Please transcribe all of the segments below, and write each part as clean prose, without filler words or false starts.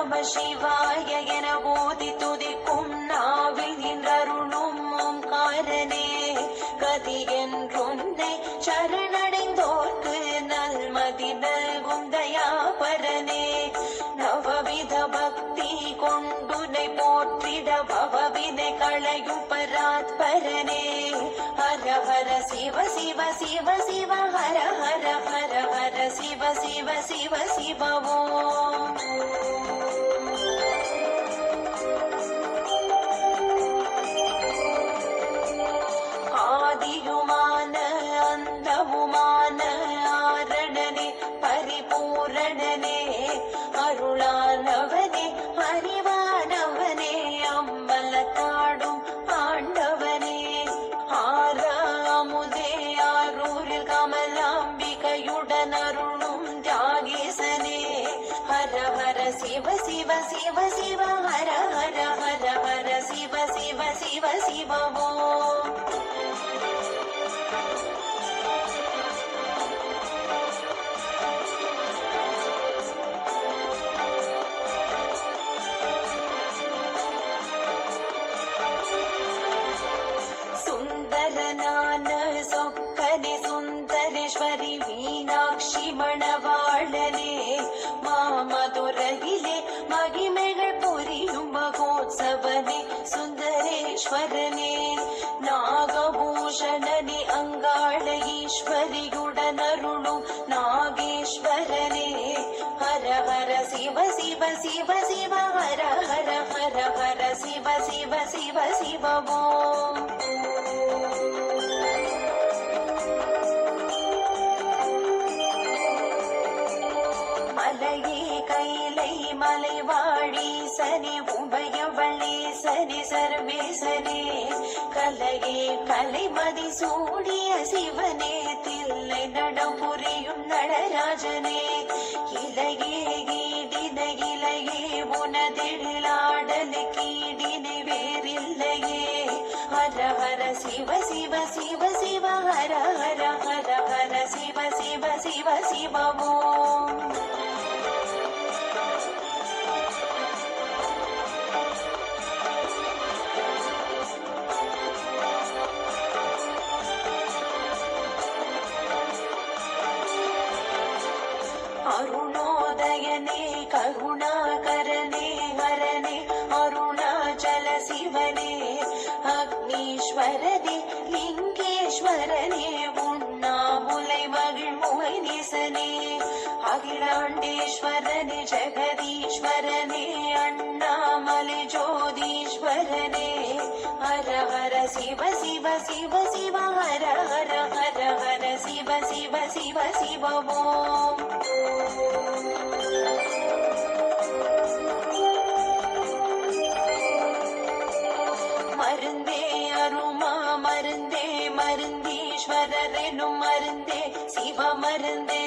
நம சிவாய என ஓதி துதிக்கும் நாவில் நின்றருளும் ஓம்காரனே கதி என்றொன்னை சரணடைந்தோர்க்கு நல்மதி நல்கும் தயாபரனே நவவித பக்தி கொண்டுனை போற்றிட பவவினை களையும் பராத்பரனே ஹர ஹர சிவ சிவ சிவ சிவ ஹர ஹர ஹர ஹர சிவ சிவ சிவ சிவ ஓம் ஆதியுமான அந்தமுமான ஆரணனே பரிபூரணனே அருளானவனே அறிவானவனே அம்பலத்தாடும் ஆண்டவனே ஆறாமுதே ஆரூரில் கமலாம்பிகையுடன் அருளும் தியாகேசனே ஹர ஹர சிவ சிவ சிவ சிவ ஹர ஹர ஹர ஹர சிவ சிவ சிவ சிவ ஓம் சுந்தரனான சொக்கனே சுந்தரேஸ்வரி மீனாட்சி மணவாளனே மாமதுரையிலே மகிமைகள் புரியும் மகோத்சவனே சுந்தரேஸ்வரனே நாகபூஷணனே அங்காள ஈஸ்வரியுடன் அருளும் நாகேஸ்வரனே ஹர ஹர சிவ சிவ சிவ சிவ ஹர ஹர ஹர ஹர சிவ சிவ சிவ சிவ ஓம் மலையே கைலை மலைவாழி சனி உபயவள்ளி சனி சர்வேசனே கலையே கலைமதி சூடிய சிவனே தில்லை நடம் புரியும் நடராஜனே இலையே கீடின இலையே உனதெழிலாடல் கீடினை வேறில்லையே ஹர ஹர சிவ சிவ சிவ சிவ ஹர ஹர ஹர ஹர சிவ சிவ சிவ சிவ ஓம் அருணோதயனே கருணாகரனே ஹரனே அருணாச்சல சிவனே அக்னீஸ்வரனே லிங்கேஸ்வரனே உண்ணாமுலை மகிழ்முகை நேசனே அகிலாண்டேஸ்வரனே ஜெகதீஸ்வரனே அண்ணாமலை ஜோதீஸ்வரனே ஹர ஹர சிவ சிவ சிவ சிவ ஹர ஹர ஹர ஹர சிவ சிவ சிவ சிவ ஓம் மருந்தே அருமா மருந்தே மருந்தீஸ்வரனும் மருந்தே சிவ மருந்தே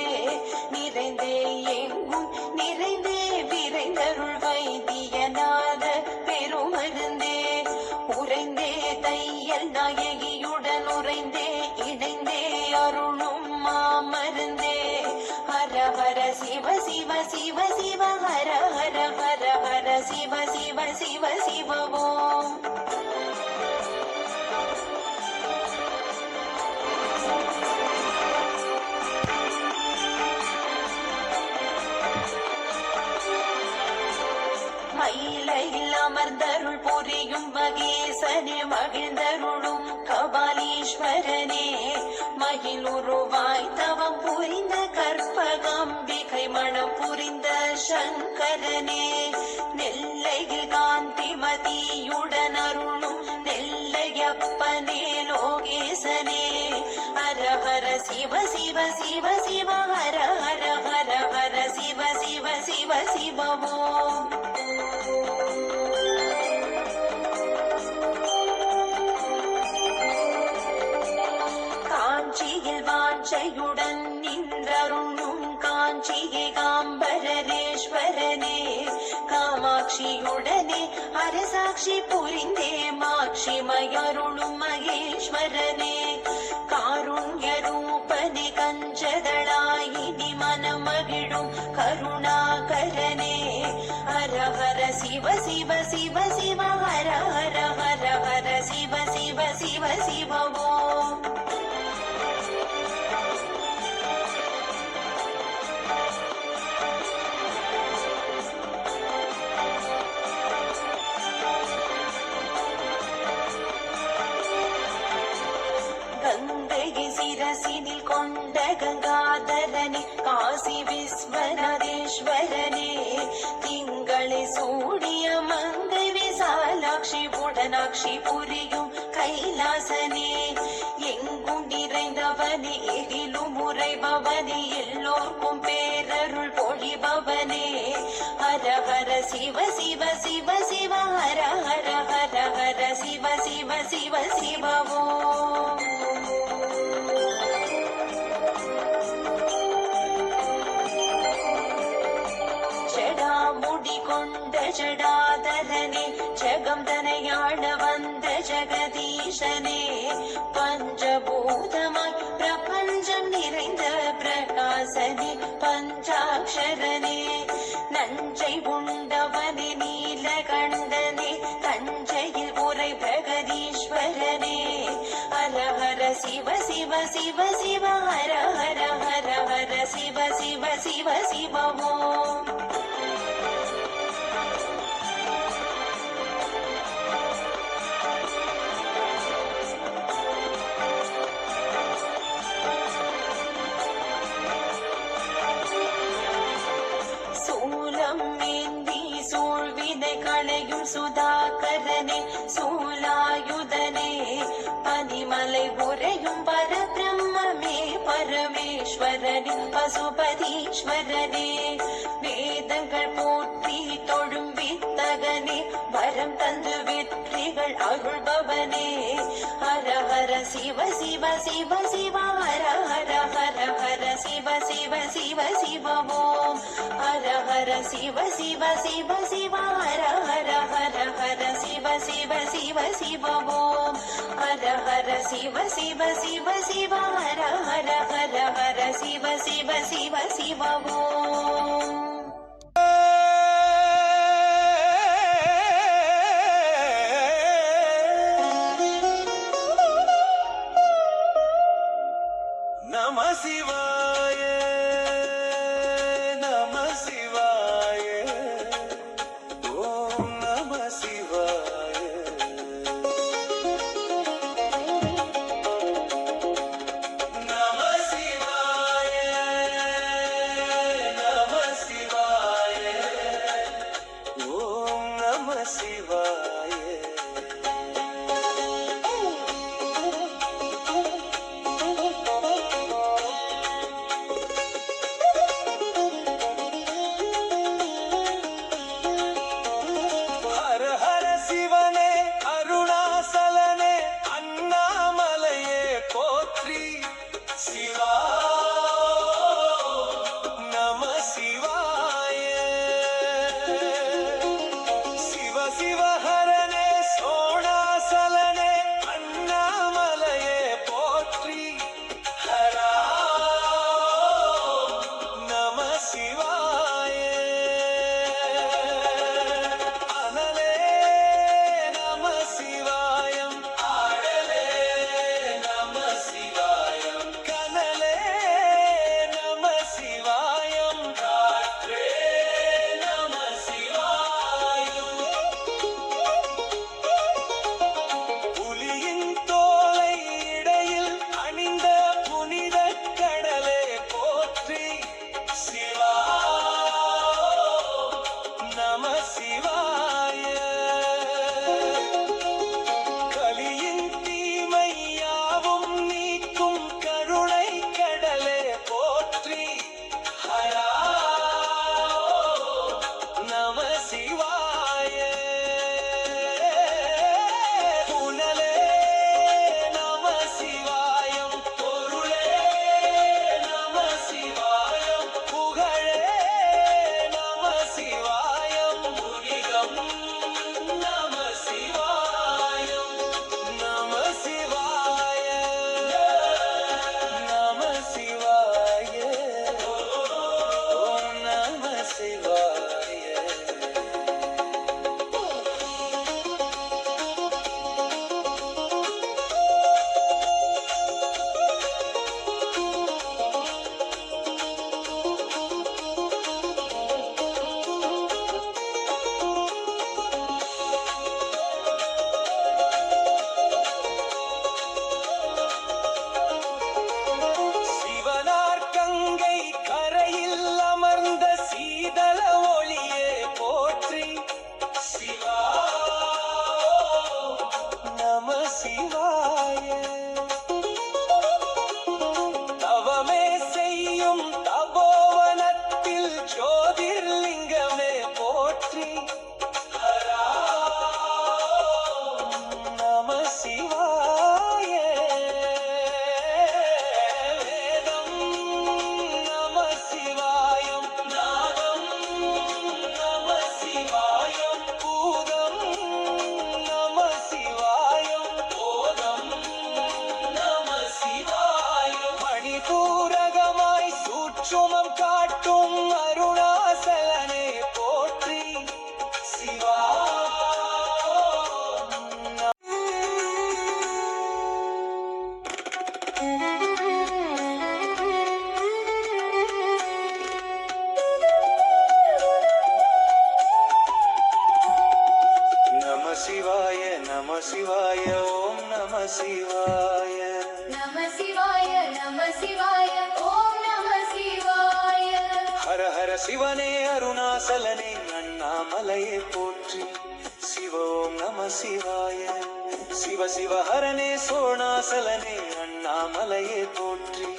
நிறைந்தே எங்கும் நிறைந்தே விரைந்தருள் வைத்தியநாத பெருமருந்தே உறைந்தே தையல் நாயகியுடன் உறைந்தே இணைந்தே அருளும் மாமருந்தே ஹர ஹர சிவ சிவ சிவ சிவ ஹர ஹர ஹர ஹர சிவ சிவ சிவ சிவ ஓம் மயிலையில் அமர்ந்தருள் புரியும் மகேசனே மகிழ்ந்தருளும் கபாலீஸ்வரனே மகிழுருவாய் தவம் புரிந்த கற்பகாம்பிகை மணம் புரிந்த சங்கரனே நெல்லையில் காந்திமதியுடன் அருளும் நெல்லையப்பனே லோகேசனே ஹர ஹர சிவ சிவ சிவ சிவ ஹர ஹர ஹர ஹர சிவ சிவ சிவ சிவ ஓம் காஞ்சியில் வாஞ்சையுடன் நின்றருளும் காஞ்சியை காம்பரேஸ்வரனே காமாட்சியுடனே அரசாட்சி புரிந்தே மாட்சிமயருளும் மகேஸ்வரனே காருண்ய ரூபனே கஞ்சதளாயினி மனமகிழும் கருணாகரனே ஹர சிவ சிவ சிவ சிவ ஹர ஹர ஹர ஹர சிவ சிவ சிவ சிவ ஓம். கங்கையை சிரசினில் கொண்ட கங்காதரனே காசி விஸ்வநாதேஸ்வரனே திங்களை சூடிய மங்கை விசாலாட்சி புடனாட்சி புரியும் கைலாசனே எங்கும் நிறைந்தவனே எதிலும் உரைபவனே எல்லோர்க்கும் பேரருள் பொழிபவனே ஹர ஹர சிவ சிவ சிவ சிவ ஹர ஹர ஹர ஹர சிவ சிவ சிவ சிவ ஓம். ஜடாமுடி கொண்ட ஜடாதரனே ஜகம் தனையாள வந்த ஜெகதீஷனே பஞ்சபூதமாய் பிரபஞ்சம் நிறைந்த பிரகாசனே பஞ்சாட்சரனே நஞ்சை உண்டவனே நீலகண்டனே தஞ்சையில் உரை பிரகதீஸ்வரனே ஹர ஹர சிவ சிவ சிவ சிவ ஹர ஹர ஹர ஹர சிவ சிவ சிவ சிவ ஓம். சூலம் ஏந்தி சூழ்வினை களையும் சுதாகரனே சூலாயுதனே பனிமலை உரையும் பரபிரம்மே பரமேஸ்வரனே பசுபதீஸ்வரனே வேதங்கள் போற்றி தொழும் வித்தகனே வரம் தந்து வெற்றிகள் அருள்பவனே ஹர ஹர சிவ சிவ சிவ சிவ ஹர ஹர ஹர ஹர சிவ சிவ சிவ சிவ ஓம். ஹர ஹர சிவ சிவ சிவ சிவ ஹர ஹர ஹர ஹர சிவ சிவ சிவ சிவ ஓம். ஹர ஹர சிவ சிவ சிவ சிவ ஹர ஹர ஹர ஹர சிவ சிவ சிவ சிவ ஓம். நம சிவாய நம சிவாய ஓம் நம சிவாய நம சிவாய நம சிவாய ஓம் நம சிவாய ஹர ஹர சிவனே அருணாசலனே அண்ணாமலையே போற்றி சிவா நம சிவாய சிவ சிவ ஹரனே சோணாசலனே அண்ணாமலையே போற்றி ஹரா நம சிவாய அனலே நம சிவாயம் ஆடலே நம சிவாயம் கனலே நம சிவாயம் காற்றே நம சிவாயம் புலியின் தோலை இடையில் அணிந்த புனித கடலே போற்றி சிவா நம சிவாய கலியின் தீமையாவும் நீக்கும் கருணை கடலே போற்றி ஹரா நம சிவாய புனலே நம சிவாயம் பொருளே நம சிவாயம் புகழே நம சிவாயம் புனிதம் சிவாய நம சிவாய ஓம் நம சிவாய. நம சிவாய நம சிவாய ஓம் நம சிவாய. ஹர ஹர சிவனே அருணாசலனே அண்ணாமலையே போற்றி. சிவ ஓம் நம சிவாய. சிவ சிவ ஹரனே சோணாசலனே அண்ணாமலையே போற்றி.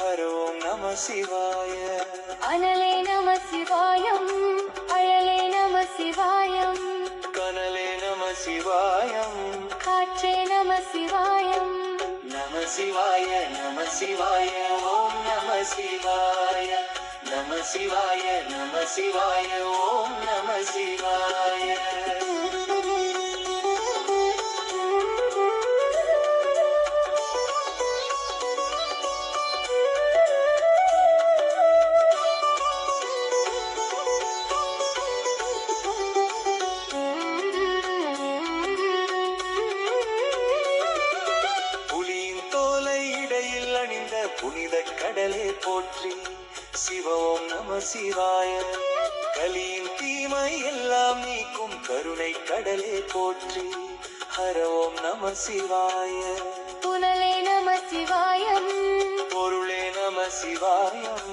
ஹர ஓம் நம சிவாய. அனலே நம சிவாயம் அழலே நம சிவாயம். கனலே நம சிவாயம். காற்றே நம சிவாயம். நம சிவாய நம சிவாய ஓம் நம சிவாய. நம சிவாய நம சிவாய ஓம் நம சிவாய. புலியின் தோலை இடையில் அணிந்த புனித கடலே போற்றி. சிவ ஓம் நம சிவாய. கலியின் தீமை எல்லாம் நீக்கும் கருணை கடலே போற்றி. ஹர ஓம் நம சிவாய. புனலே நம சிவாயம். பொருளே நம சிவாயம்.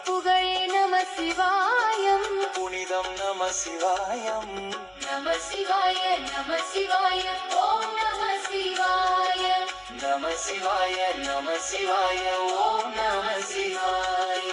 புகழே நம சிவாயம். புனிதம் நம சிவாயம். நம சிவாய நம சிவாய ஓம் நம சிவாய. நம சிவாய நம சிவாய ஓம் நம சிவாய.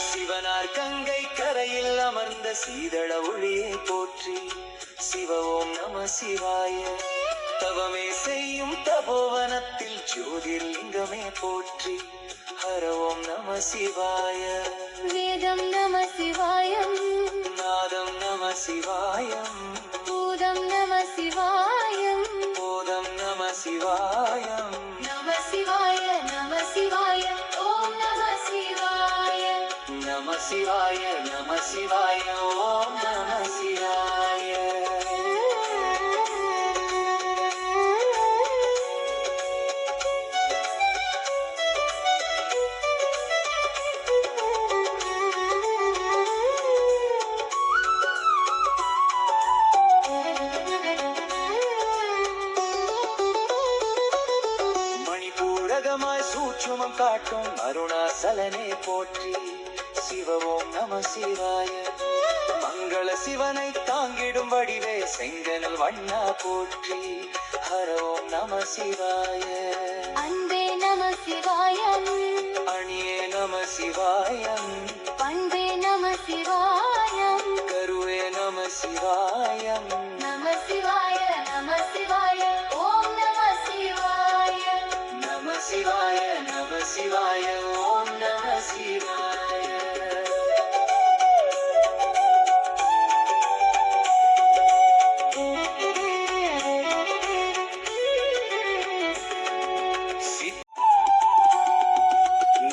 சிவனார் கங்கை கரையில் அமர்ந்த சீதள ஒளியே போற்றி. சிவ ஓம் நம சிவாய. தவமே செய்யும் தபோவனத்தில் ஜோதிர்லிங்கமே போற்றி. ஹர ஓம் நம சிவாய. வேதம் நம சிவாயம். நாதம் நம சிவாயம். பூதம் நம சிவாயம். போதம் நம சிவாயம். நம சிவாய நம சிவாய ஓம் நம சிவாய. நம சிவாய நம சிவாய ஓம் நம சிவாய. மணிபூரகமாய் சூட்சுமம் காட்டும் அருணாசலனே போற்றி. சிவ ஓம் நம சிவாய. மங்கள சிவனை தாங்கிடும் வடிவே செங்கனல் வண்ணா போற்றி. ஹர ஓம் நம சிவாய. அன்பே நம சிவாயம். அணியே நம சிவாயம். பண்பே நம சிவாயம். கருவே நம சிவாயம். நம சிவாய நம சிவாய ஓம் நம சிவாய. நம சிவாய நம சிவாய ஓம் நம சிவாய.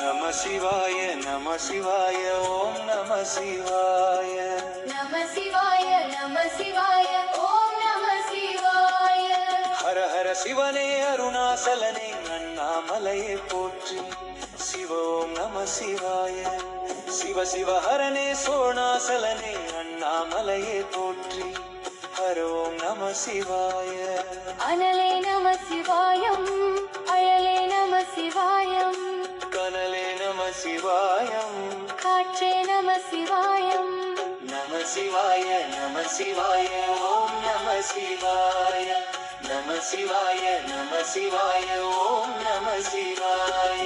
நம சிவாய நம சிவாய ஓம் நம சிவாய. நம சிவாய நம சிவாய ஓம் நம சிவாய. ஹர ஹர சிவனே அருணாசலனே அண்ணாமலையே போற்றி. சிவ ஓம் நம சிவாய. சிவ சிவ ஹரனே சோணாசலனே அண்ணாமலையே போற்றி. ஹர ஓம் நம சிவாய. அனலே நம சிவாயம் அழலே நம சிவாயம். கனலே நம சிவாயம். காற்றே நம சிவாயம். நம சிவாய நம சிவாய ஓம் நம சிவாய. நம சிவாய நம சிவாய ஓம் நம சிவாய.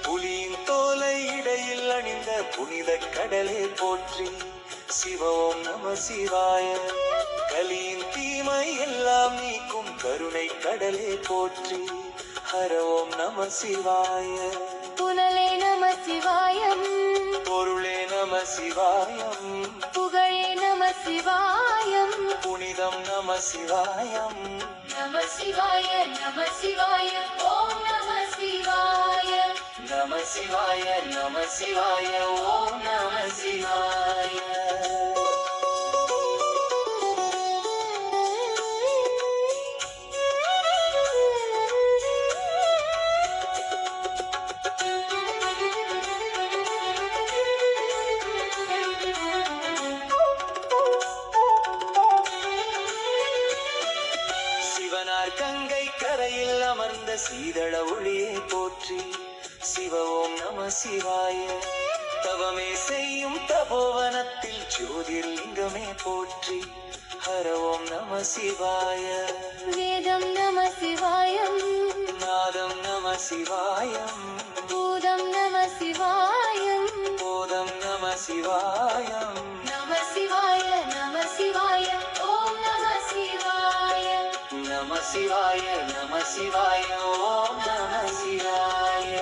புலியின் தோலை இடையில் அணிந்த புனித கடலே போற்றி. சிவ ஓம் நம சிவாய. கலியின் தீமை எல்லாம் நீக்கும் கருணை கடலே போற்றி. ஹர ஓம் நம சிவாய. புனலே நம சிவாயம் பொருளே நம சிவாயம் புகழே நம சிவாயம் புனிதம் நம சிவாயம் நம சிவாய நம சிவாய ஓம் நம சிவாய நம சிவாய நம சிவாய ஓம் நம சிவாய சிவனார் கங்கை கரையில் அமர்ந்த சீதள ஒளியை போற்றி சிவ ஓம் நம சிவாய தவமே செய்யும் தபோவனத்தில் ஜோதிர்லிங்கமே போற்றி ஹர ஓம் நம சிவாய வேதம் நம சிவாயம் நாதம் நம சிவாயம் பூதம் நம சிவாயம் போதம் நம சிவாயம் நம சிவாய நம சிவாய ஓம் நம சிவாய நம சிவாய நம சிவாய ஓம் நம சிவாய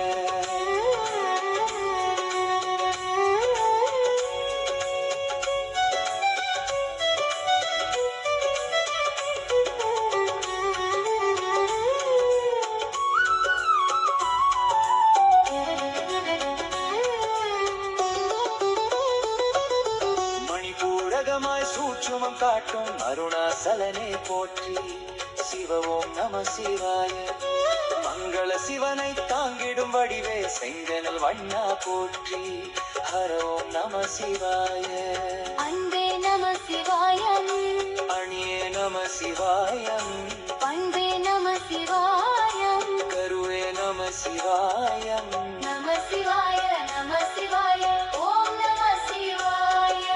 மணிபூரகமாய் சூட்சுமம் காட்டும் அருணாசலனே போற்றி சிவ ஓம் நம சிவாய மங்கள சிவனை தாங்கிடும் வடிவே செங்கனல் வண்ணா போற்றி ஹர ஓம் நம சிவாய அன்பே நம சிவாயம் அணியே நம சிவாயம் பண்பே நம சிவாயம் கருவே நம சிவாயம் நம சிவாய நம சிவாய ஓம் நம சிவாய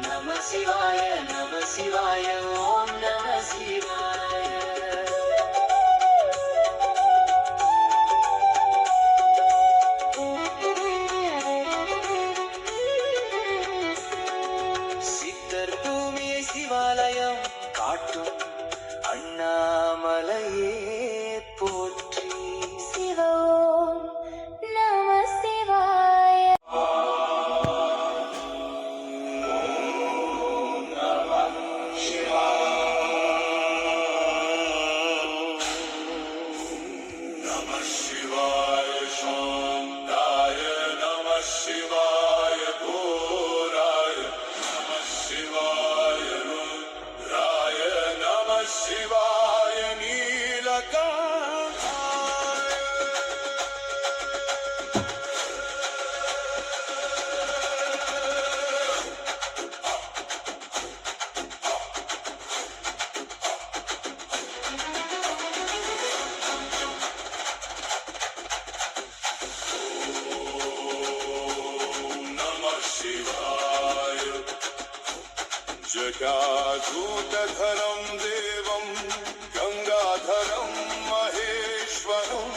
நம சிவாய நம சிவாய ஓம் நம சிவாய சித்தர் பூமியை சிவாலயம் காட்டும் அண்ணாமலையே போற்றி சிவ ஓம் நம சிவாய नमः शिवाय शान्ताय नमः शिवाय घोराय नमः शिवाय रुद्राय नमः शिवाय नीलकान्ताय नमः शिवाय जटाधूतधरं देवं गङ्गाधरं महेश्वरं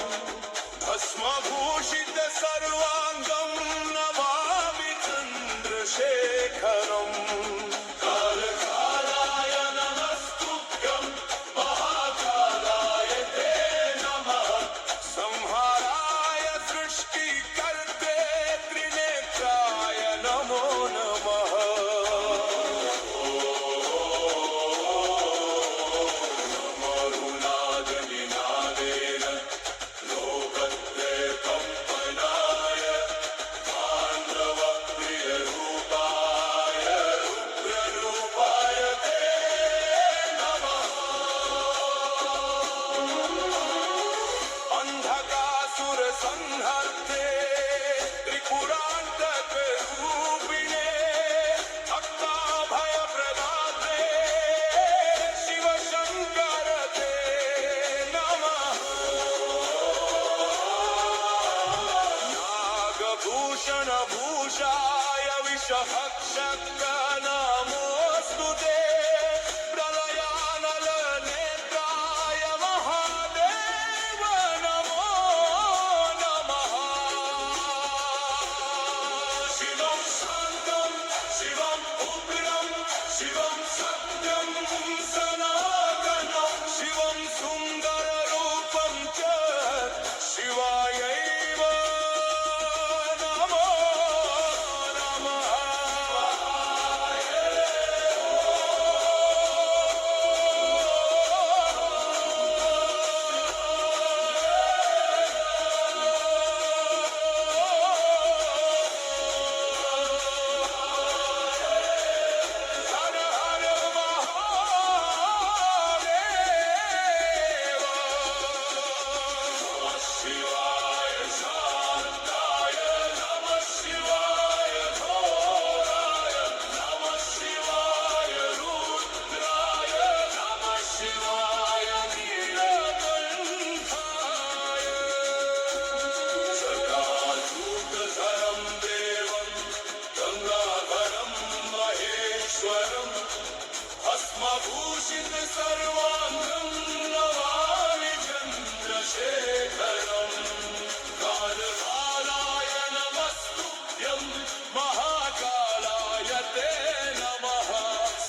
भस्मभूषित सर्वाङ्गं नमामि चन्द्रशेखरम् कालकालाय नमस्तुभ्यं महाकालाय ते नमः संहाराय सृष्टिकर्ते त्रिनेत्राय नमो नमः मरुनादनिनादेन लोकत्रयकम्पनाय ताण्डवप्रियरूपाय रुद्ररूपाय ते नमः अन्धकासुरसंहर्ते त्रिपुरान्तकरूपिणे भक्ताभयप्रदाते शिवशङ्कर ते नमः नागभूषणभूषाय विषभक्षक नमोऽस्तु ते प्रलयानलनेत्राय महादेव नमो नमः शिवं शान्तं शिवम् उग्रं शिवं सत्यं सनातनं शिवं सुन्दररूपं च शिवायैव भूषित सर्वाङ्गं नमामि चन्द्रशेखरम् कालकालाय नमस्तुभ्यं महाकालाय ते नमः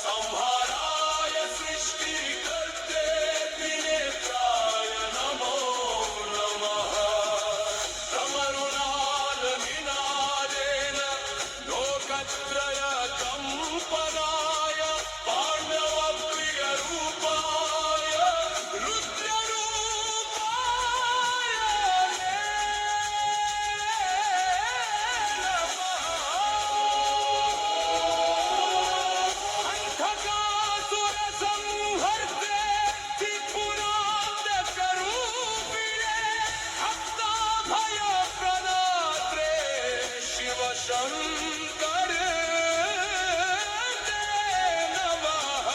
संहाराय सृष्टिकर्ते त्रिनेत्राय नमो नमः डमरुनादनिनादेन लोकत्रय कम्पनाय पाण्डवप्रियरूपाय रुद्ररूपाय अंधकासुरसंहर्ते त्रिपुरान्तकरूपिणे भक्ताभयप्रदात्रे शिवशङ्करे ते नमः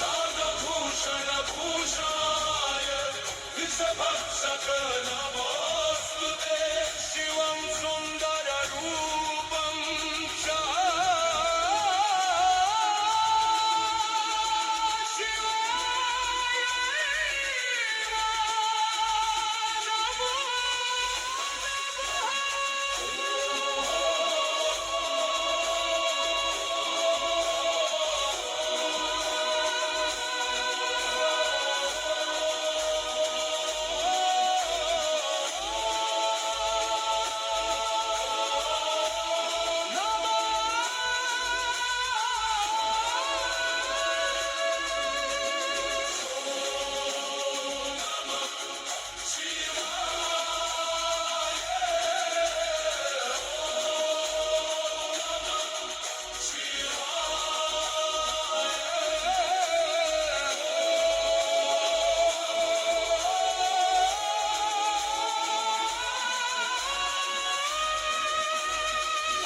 नागभूषणभूषाय विषभक्षक नमोऽस्तु ते शिवं सुन्दररूपं च शिवाय नमो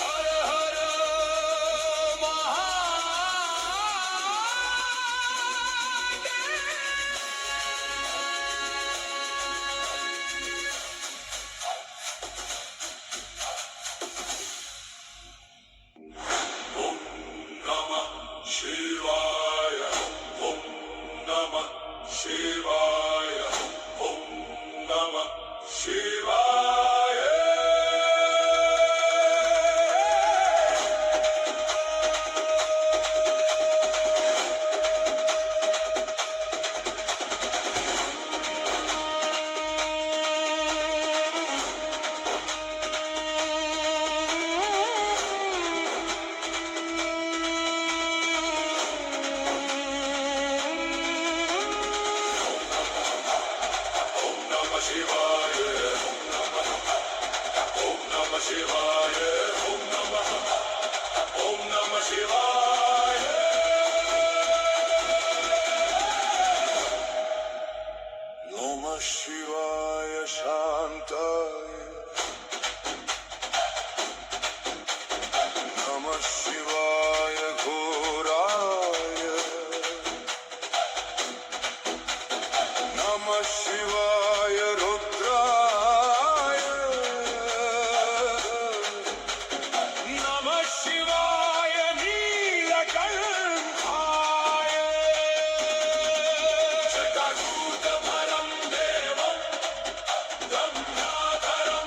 हर हर महादेव ॐ नमः शिवाय ॐ नमः शिवाय ॐ नमः शिवाय ॐ नमः शिवाय ॐ नमः शिवाय ॐ नमः शिवाय नमः शिवाय शान्ताय नमः शिवाय घोराय नमः शिवाय रुद्राय नमः शिवाय नीलकण्ठाय जटाजूटधरं देवं गङ्गाधरं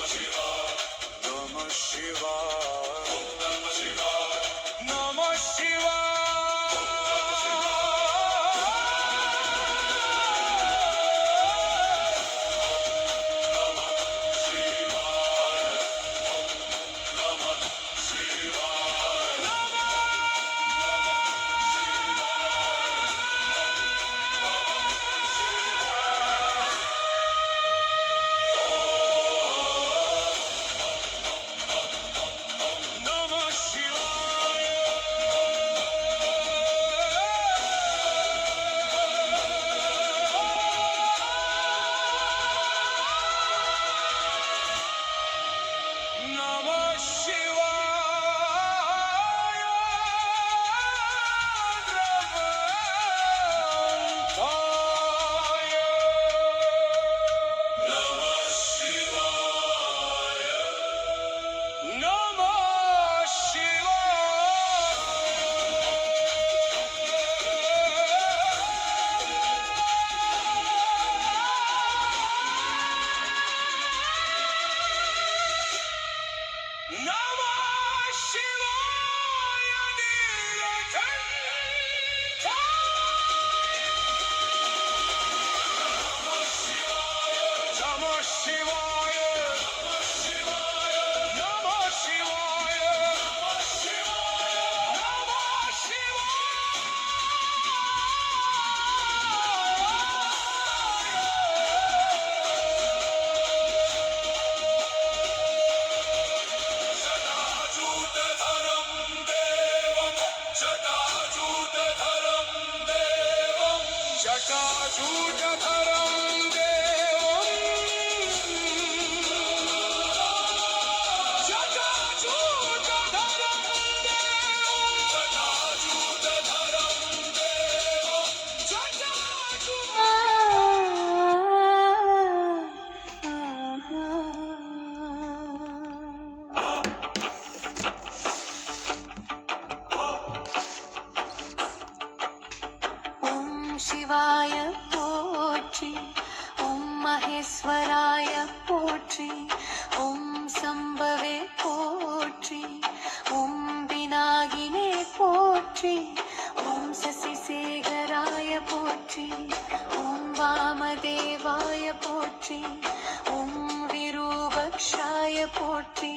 Namah Shivaya. Namah Shivaya. Namah Shivaya. Namah Shivaya. Dravantaya. Namah Shivaya. Namah Shivaya. Namah Shivaya. Nilakantha. Namah Shivaya. Namah Shivaya. Namah Jatajutatharam devam. Jatajutatharam devam. ஓம் சிவாய போற்றி, ஓம் மகேஸ்வராய போற்றி, ஓம் சம்பவே போற்றி, ஓம் விநாயகினே போற்றி, ஓம் சசிசேகராய போற்றி, ஓம் வாமதேவாய போற்றி, ஓம் விரூபக்ஷாய போற்றி,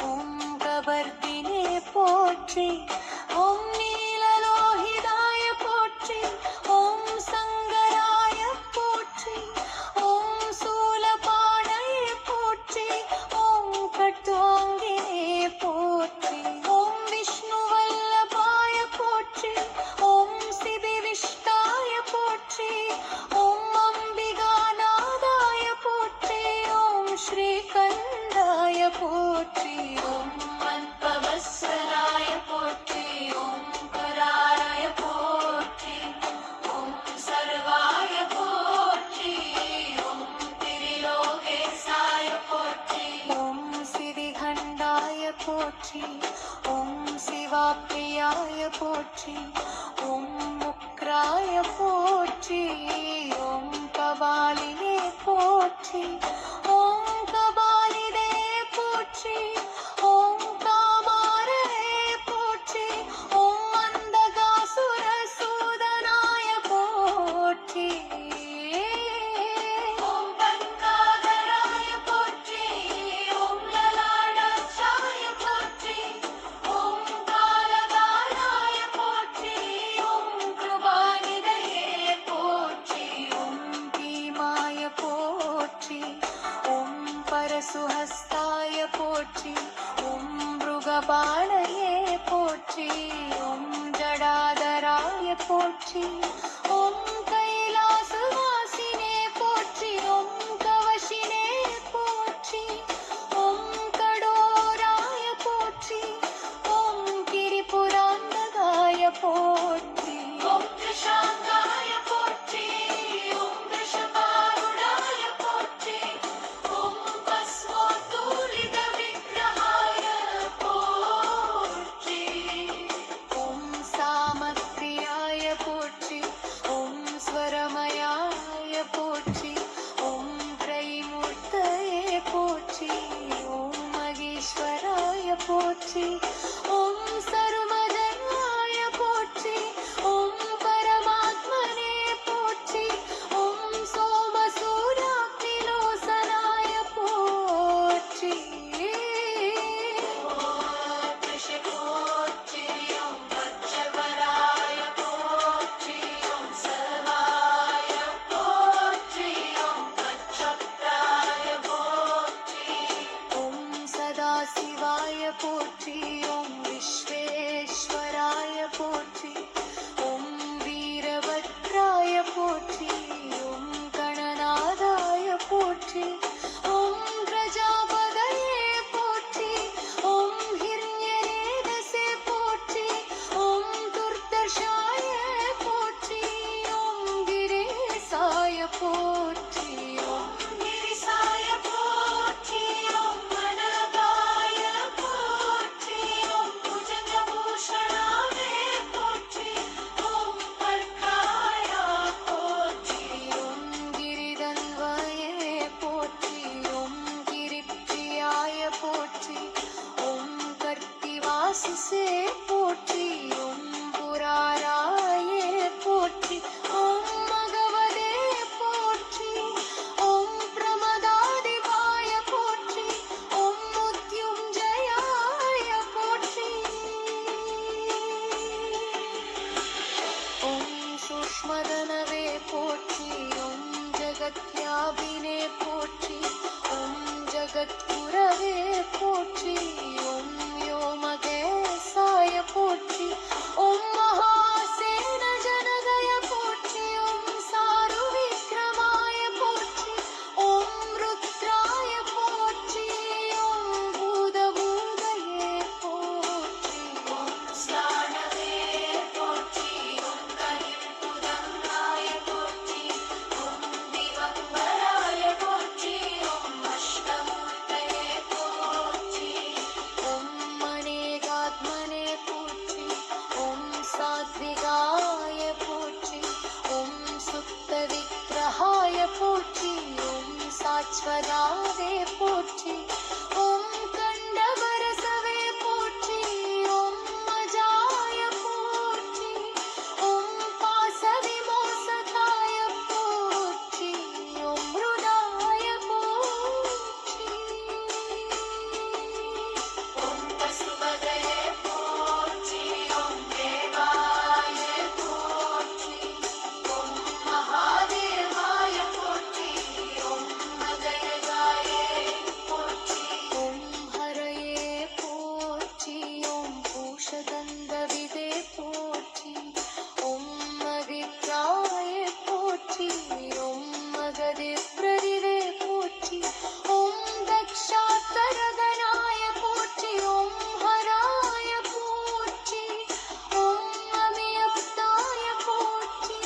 ஓம் கபர்தினே போற்றி, ஓம் நீலலோகிதாய போற்றி, ஓம் சங்கராய போற்றி, ஓம் சூலபாணயே போற்றி, ஓம் கட்வாங்கினே போற்றி, ஓம் விஷ்ணுவல்லபாய போற்றி, ஓம் சிபிவிஷ்டாய போற்றி, ஓம் அம்பிகாநாதாய போற்றி, ஓம் ஸ்ரீகண்டாய போற்றி, ஓம் மன்பவஸ்வராய போற்றி, ஓம் கராராய போற்றி, ஓம் சர்வாய போற்றி, ஓம் திரிலோகேசாய போற்றி, ஓம் சிறிகண்டாய போற்றி, ஓம் சிவாப்பிரியாய போற்றி, ஓம் முக்ராய போற்றி, ஓம் கபாலினே போற்றி, ஓம் கபாலிதே போற்றி, ஓம் காமாரே போற்றி, ஓம் அந்தகாசுர சூதனாய போற்றி, ஓம் கங்காதராய போற்றி, ஓம் லலாடாட்சாய போற்றி, ஓம் காலகாலாய போற்றி, ஓம் கிருபாநிதையே போற்றி, ஓம் பீமாய போற்றி, ஓம் பரசுஹஸ்தாய போற்றி, ஓம் மிருகபாணயே போற்றி, ஓம் ஜடாதராய போற்றி, ஓம் கைலாசவாசினே போற்றி, ஓம் கவசினே போற்றி, ஓம் கடோராய போற்றி, ஓம் கிரிபுராந்தகாய போற்றி, ஓம் கிருஷாங்காய போற்றி, ஓம் கிருஷபாருடாய போற்றி, ஓம் பஸ்வோத்தூலித விக்கிரகாய போற்றி, ஓம் சாமப்பிரியாய போற்றி, கருணாவே போற்றி ஓம் கண்டவரசவே போற்றி ஓம் அஜாய போற்றி ஓம் பாசவிமோசகாய போற்றி ஓம் ருதாய போற்றி ஓம் பசுபதயே போற்றி ஓம் தேவாய போற்றி ஓம் மகாதேவாய போற்றி ஓம் மகயகாய போற்றி ஓம் ஹரயே போற்றி ஓம் பூஷகந்தவிதே போற்றி ஓம் மகித்ராய போற்றி ஓம் மகதே பிரதிவே போற்றி ஓம் தக்ஷாத்தரகனாய போற்றி ஓம் ஹராய போற்றி ஓம் அமியப்தாய போற்றி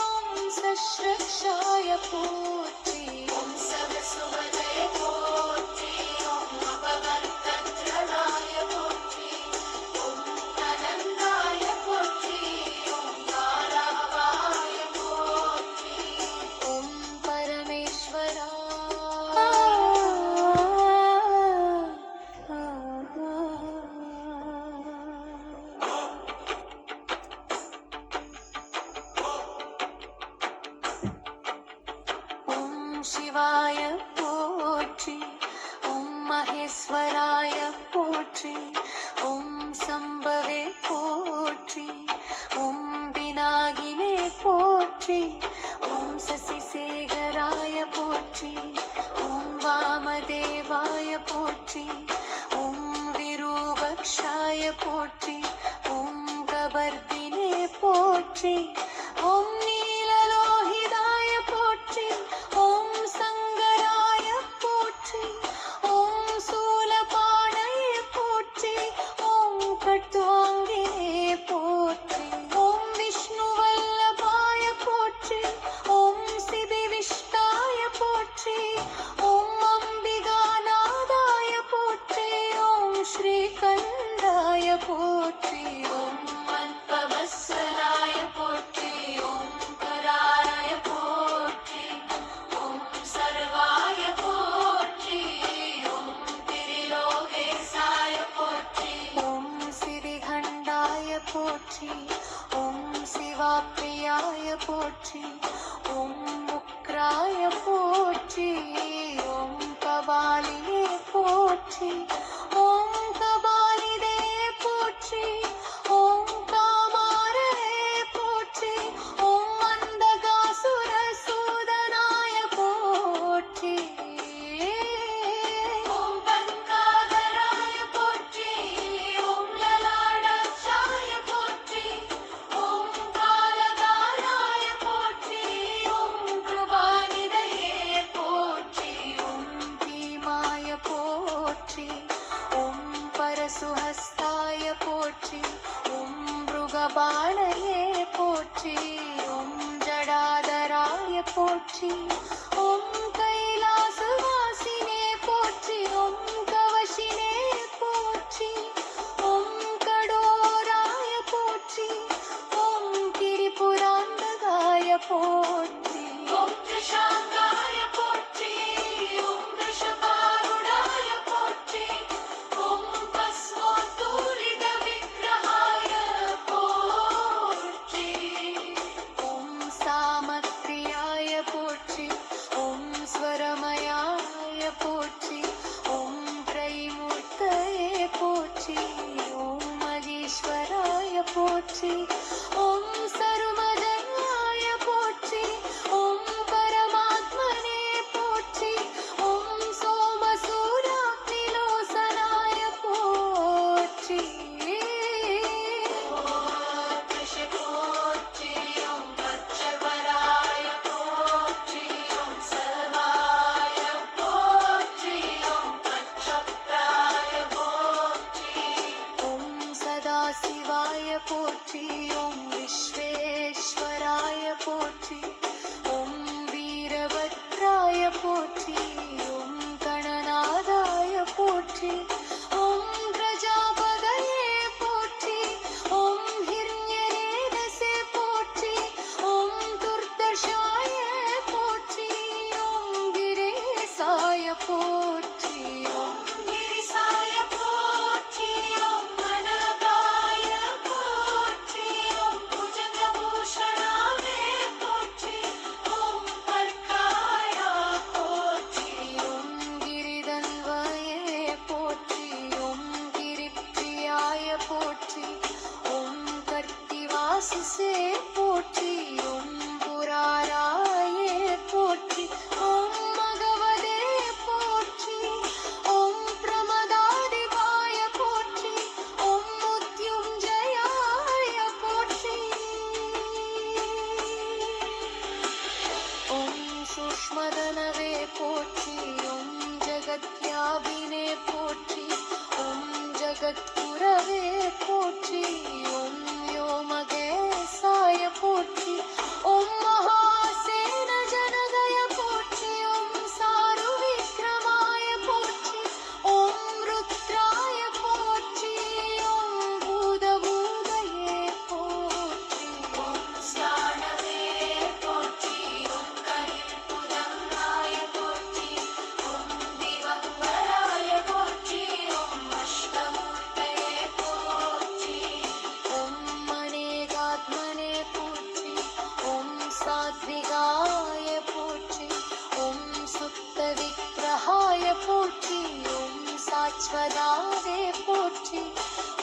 ஓம் சஸ்ரக்ஷாய போற்றி ஓம் சகசுவதே போற்றி ஓம் அபவர்த்தத்ரனாய போற்றி ஓம் அனந்தாய போற்றி ஓம் தாராவாய போற்றி ஓம் பரமேஸ்வரா ஓம் சிவாய போற்றி ஓம் மகேஸ்வராய போற்றி ஓம் சம்பவே போற்றி ஓம் விநாகினே போற்றி ஓம் சசிசேகராய போற்றி ஓம் வாமதேவாய போற்றி ஓம் விரூபக்ஷாய போற்றி ஓம் கபர்தினே போற்றி ஓம் நீலலோகிதாய போற்றி ஓம் சங்கராய போற்றி ஓம் சூலபாணயே போற்றி ஓம் கட்வாங்கினே போற்றி ஓம் விஷ்ணுவல்லபாய போற்றி ஓம் சிபிவிஷ்டாய போற்றி ஓம் அம்பிகாநாதாய போற்றி ஓம் ஸ்ரீகண்டாய போற்றி ஓம் மத்பவத்சலாய போற்றி ஓம் கராராய போற்றி ஓம் சர்வாய போற்றி ஓம் திரிலோகேசாய போற்றி ஓம் சிறிகண்டாய போற்றி ஓம் சிவாப்ரியாய போற்றி ஓம் முக்ராய போற்றி ஓம் கபாலினே போற்றி ஓம் கபாலிதே போற்றி ஓம் காமாரே போற்றி ஓம் அந்தகாசுர சூதனாய போற்றி ஓம் பங்காதராய போற்றி ஓம் லலாடாட்சாய போற்றி ஓம் காலகாலாய போற்றி ஓம் கிருபாநிதயே போற்றி ஓம் பீமாய போற்றி ஓம் பரசுஹஸ்தாய போற்றி ஓம் மிருகபாணயே போற்றி ஓம் ஜடாதராய போற்றி ஓம் கைலாசவாசினே போற்றி ஓம் கவசினே போற்றி ஓம் கடோராய போற்றி ஓம் கிரிபுராந்தகாய போற்றி ஓம் திரிஷாங்காய போற்றி ஓம் ரிஷபாருடாய போற்றி ஓம் பஸ்மோத்தூலித விக்கிரகாய போற்றி ஓம் சாமத்ரியாய போற்றி ஓம் ஸ்வரமயாய போற்றி ஓம் திரைமூர்த்தயே போற்றி ஓம் மகேஸ்வராய போற்றி ஓம் சர்வஜன்யாய போற்றி ஓம் பரமாத்மனே போற்றி ஓம் சோமசூராக்னிலோசனாய போற்றி போற்றி ஓம் பச்சவராய போற்றி ஓம் சர்வாய போற்றி ஓம் பச்சப்ராய போற்றி ஓம் சதாசிவாய போற்றி ஓம் விஸ்வேஸ்வராய போற்றி ஓம் வீரபத்ராய போற்றி ஓம் கணநாதாய போற்றி ஓம் பிரஜாபதயே போற்றி ஓம் ஹிரண்யரேதசே போற்றி ஓம் துர்தர்ஷாய போற்றி ஓம் கிரேசாய போற்றி பிரதாபினே போற்றி ஓம் ஜகத்குரவே போற்றி ஓம் யோமகேசாய போற்றி ஓம் மகாசேன ஜனதய போற்றி ஓம் சாரு விக்ரமாய போற்றி ஓம் ருத்ராய போற்றி ஓம் பூதபூதயே போற்றி ஓம் ஸ்நானவே போற்றி ஓம் கரிபுதங்காய போற்றி ஓம் திவங்கராய போற்றி ஓம் அஷ்டமூர்த்தயே போற்றி ஓம் அநேகாத்மனே போற்றி ஓம் சாத்விகாய போற்றி ஓம் சுத்த விக்கிரகாய போற்றி ஓம் சாஸ்வதாவே போற்றி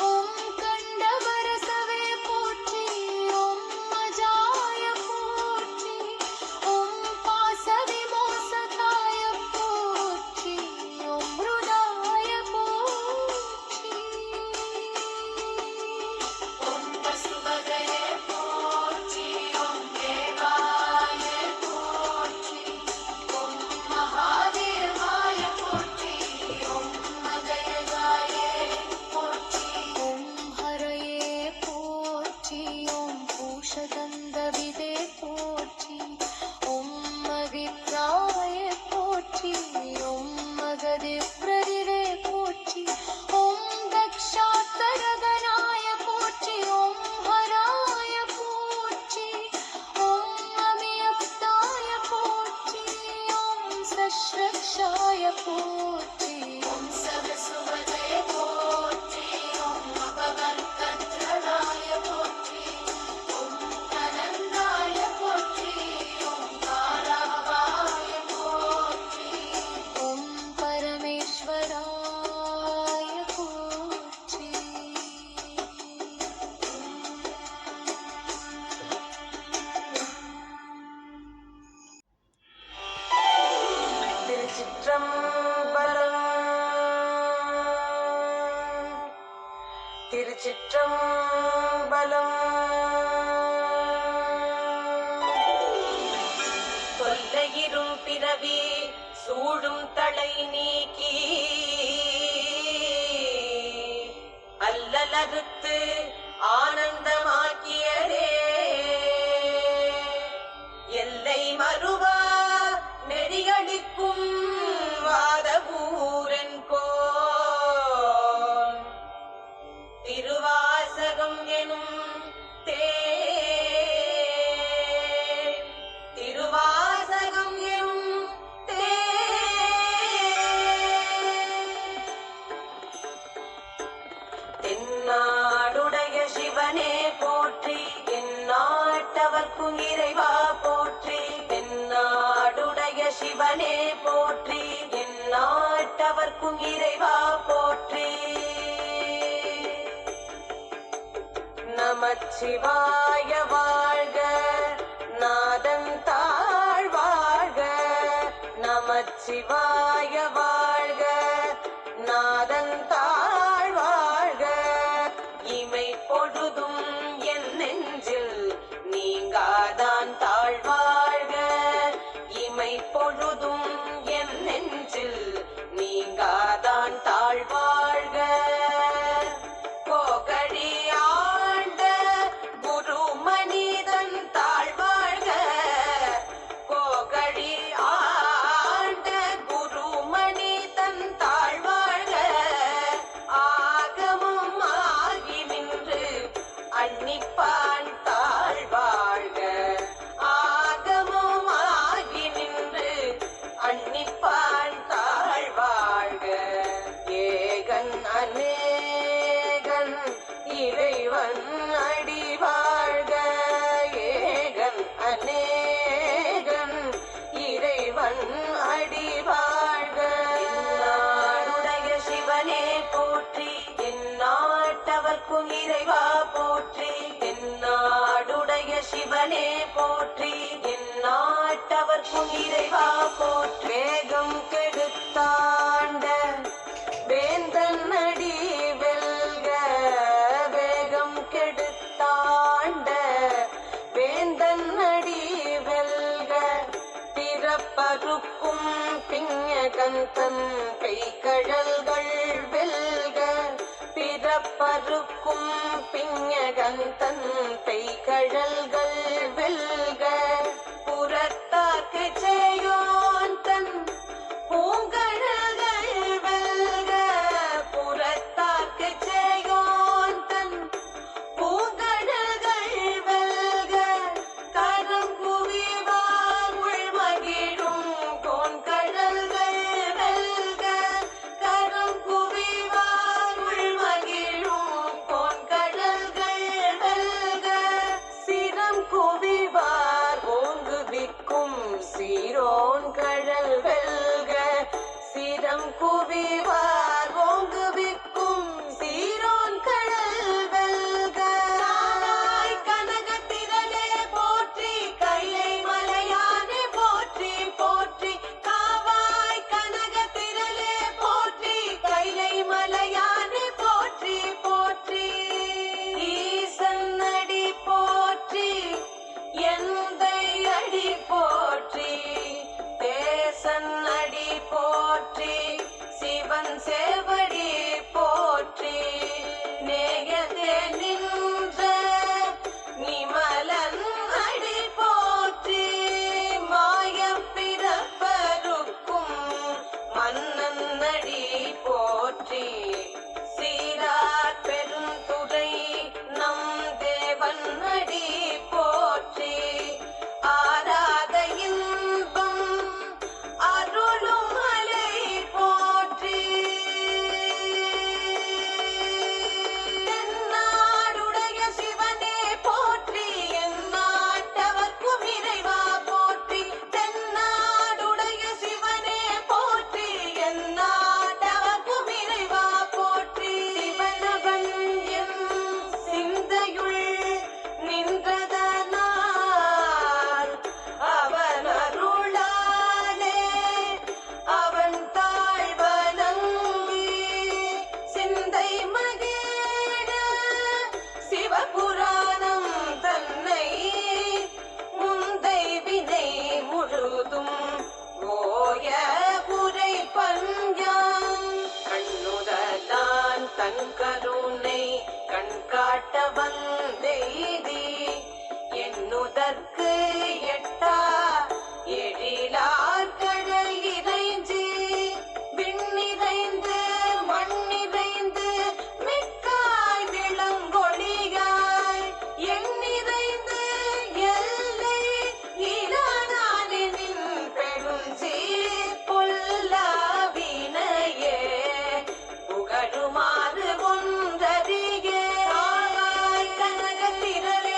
ஓம் கண்டவரசவே போற்றி ஓம் அஜாய போற்றி ஓம் பாசவிமோசகாய போற்றி ஓம் ஹிருதாய போற்றி ஓம் பசுபதயே போற்றி ஓம் தேவாய போற்றி ஓம் மகாதேவாய போற்றி ஓம் மகயகாய போற்றி ஓம் ஹரயே போற்றி ஓம் பூஷதந்தவிதே போற்றி ஓம் மகித்ராய போற்றி ஓம் மகதே பிரதிவே போற்றி ஓம் தக்ஷாத்தரகனாய போற்றி ஓம் ஹராய போற்றி ஓம் அமியப்தாய போற்றி ஓம் சஸ்ரக்ஷாய போற்றி ஓம் சரஸ்வதே போற்றி ஓம் அபவர்க்கத்ரளாய போற்றி ஓம் அனந்தாய போற்றி ஓம் காராவாய போற்றி ஓம் பரமேஸ்வராய போற்றி திருச்சிற்றம்பலம் தொல்லையிரும் பிறவி சூழும் தலை நீக்கி அல்லலறுத்து ஆனந்தமாக்கியதே எல்லை மறுவா நெறியடிக்கும் வாதபூரன் கோன் திருவாசகம் எனும் திருவாசகம் எனும் தென்னாடுடைய சிவனே போற்றி எந்நாட்டவர்க்கும் இறைவா போற்றி தென்னாடுடைய சிவனே போற்றி எந்நாட்டவர்க்கும் இறைவா போற்றி நமச்சிவாய வாழ்க நாதன் தாழ் வாழ்க நமச்சிவாய வாழ்க நாதன் தாழ் வாழ்க இமை பொழுதும் என் நெஞ்சில் நீங்காதான் தாழ் வாழ்க இமை பொழுதும் என் நெஞ்சில் நீங்காதான் தாழ் வாழ்க கோகழி ஆண்ட குரு மனிதன் தாழ் வாழ்க கோகழி ஆண்ட குரு மனிதன் தாழ் வாழ்க ஆகமும் ஆகி நின்று அன்னிப்பான் தாழ் வாழ்க ஆகமும் ஆகி நின்று அன்னிப்பான் தாழ் வாழ்க ஏகன் அநேகன் இறைவன் அடி வாழ்க ஏகன் அநேகன் இறைவன் அடி வாழ்க எந்நாடுடைய சிவனே போற்றி எந்நாட்டவர்க்கும் இறைவா போற்றி எந்நாடுடைய சிவனே போற்றி எந்நாட்டவர்க்கும் இறைவா போற்றி வேகம் கெடுத்தாண்ட வேந்தன் அடி வெல்க வேகம் கெடுத்தாண்ட வேந்தன் அடி வெல்க பிறப்பருக்கும் பிஞகந்தன் கை கழ அறுக்கும் பிஞகந்தன் பெய்கழல்கள் வெல்க புறத்தாக்கு செய்யோன் தன் பூங்கழல்கள் வெல்க புறத்தாக்கு செய்யோன் தன் பூங்கழல்கள் வெல்க கரம் குவிவார் உள்மகிழும் கோன்கழல்கள் வெல்க கரம் குவிவார் உள்மகிழும் கோன்கழல்கள் வெல்க சிரம் குவிவார் ஓங்குவிக்கும் சீரோன் கழல் வெல்க சிரம் குவிவார் ஓங்குவிக்கும் சீரோன் கழல் வெல்க காவாய் கனகத்திரளே போற்றி கைலை மலையானே போற்றி போற்றி காவாய் கனகத்திரளே போற்றி கைலை மலையானே போற்றி போற்றி ஈசன் அடி போற்றி எந்தை அடி போற்றி தேசன் அடி போற்றி சிவன் சேவடி போற்றி நேயதே நின்ற நிமலன் அடி போற்றி மாயப் பிறப்பருக்கும் மன்னன் அடி போற்றி சீரார் பெருந்துறை நம் தேவன் அடி போற்றி ஆராத இன்பம் அருளும் மலை போற்றி தென்னாடுடைய சிவனே போற்றி எந்நாட்டவர்க்கும் இறைவா போற்றி தென்னாடுடைய சிவனே போற்றி எந்நாட்டவர்க்கும் இறைவா போற்றி சிவனவன் எம் சிந்தையுள் நின்றதனால் அவன் அருளாலே அவன் தாழ் வணங்கி சிந்தை மகிழ சிவபுராணம் தன்னை முந்தை வினை முழுதும் ஓய உரை பஞ்சாம் கண்ணுதலான் தன் கருணை கண் காட்ட வந்தெய்தி எண்ணுதற்கு எட்டா எழிலார் கடல் இறைஞ்சி விண்ணிறைந்து மண்ணிறைந்து மிக்காய் விளங்கொழியாய் எண்ணிறைந்து எல்லை இலானானின் பெருஞ்சீர் பொல்லாவினையே புகழுமாறு ஒன்றறியே காவாய் கனகத்திரளே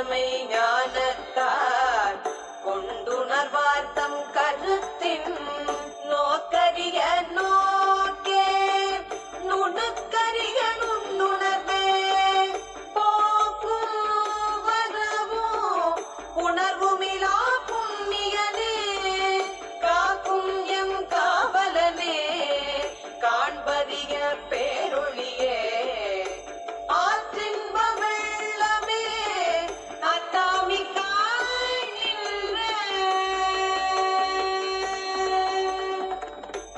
உள்ளமை ஞானத்தார் கொண்டுணர்வார் தம் கருத்தின் நோக்கரிய நோக்கே நுணுக்கரிய நுண்ணுணர்வே போக்கும் வரவும் உணர்வுமிலா புண்ணியனே காக்கும் எம் காவலனே காண்பறிய பேரொளியே ஆற்றின்ப வெள்ளமே அத்தாமிக்காய் நின்ற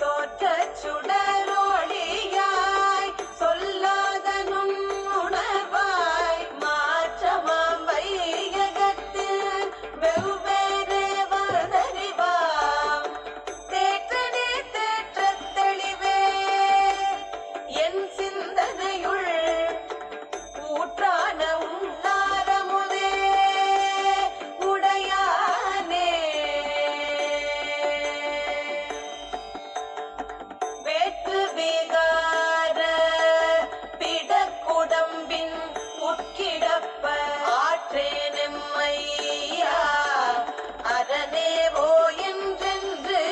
தோற்றச் சுடரொளியாய் சொல்லாத நுண்ணுணர்வாய் மாற்றமாம் வையகத்தில் வெவ்வேறே வதறிவாம் தேற்றனே தேற்றத் தெளிவே என் சிந்தனையுள் ஊற்றான உன்னாரமுதே உடையானே வேற்று விகார பிடக்குடம்பின் உட்கிடப்ப ஆற்றேனெம்மையா அரணேவோ என்றென்று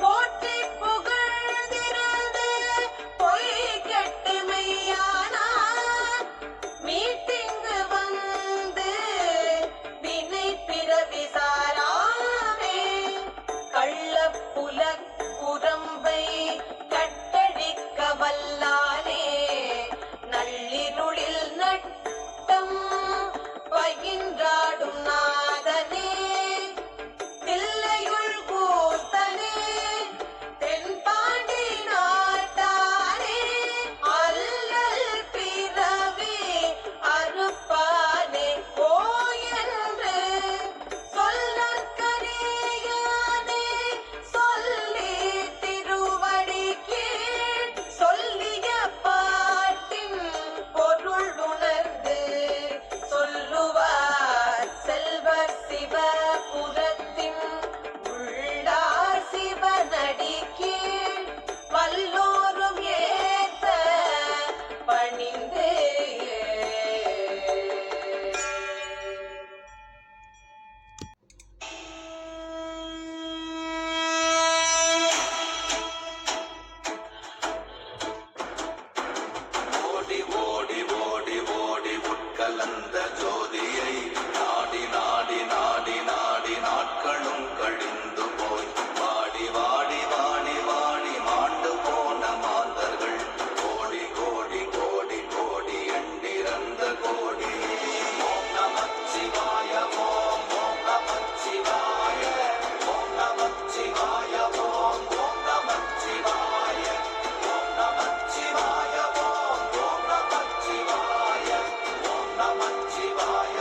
போற்றி புகழ்ந்திருந்து பொய் கெட்டு மெய்யானார் மீட்டிங்கு வந்து வினை பிறவி சாராமே கள்ளப்புலக் குரம்பை கட்டழிக்க வல்லானே நள்ளிருளில் நட்டம் பயின்றாடும் நாதனே தில்லையுள் கூத்தனே தென்பாண்டி நாட்டானே அல்லல் பிறவி அறுப்பானே போயென்று சொல்லற்கரியானே சொல்லி திருவடி கீழ் சொல்லிய பாட்டின் பொருள் உணர்ந்து சொல்லுவார் செல்வர் சிவபுரத்தின் உள்ளார் சிவனடி கீழ் வல்லோரும் ஏத்த பணிந்தே ஓடி ஓடி ஓடி ஓடி உட்கலந்த ஜோதியை நாடி நாடி நாடி நாடி நாட்களும் கழிந்து போய் வாடி வாடி வாடி வாடி மாண்டு போன மாந்தர்கள் கோடி கோடி கோடி கோடி எண்ணிறந்த கோடி ஓம் நமச்சிவாய ஓம் ஓம் நமச்சிவாய ஓம் நமச்சிவாய ஓம் ஓம் நமச்சிவாய ஓம் நமச்சிவாய ஓம் ஓம் நமச்சிவாய ஓம் நமச்சிவாய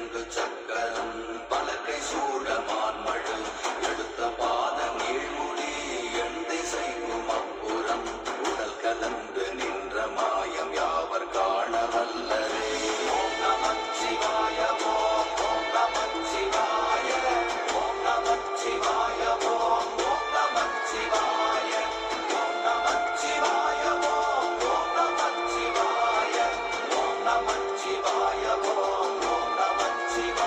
சங்கு சக்கரம் பலகை சூழமான்மழு எடுத்த பாத நீழ்முடி எண் திசைக்கும் அப்புறம் உடல் கலந்து நின்ற மாயம் யாவர் காண வல்லரே. ஓம் நமச்சிவாய ஓம் ஓம் நமச்சிவாய ஓம் நமச்சிவாய ஓம் ஓம் நமச்சிவாய ஓம் நமச்சிவாய ஓம் ஓம் நமச்சிவாய ஓம் நமச்சிவாய ஓம் ஓம் நமச்சிவாய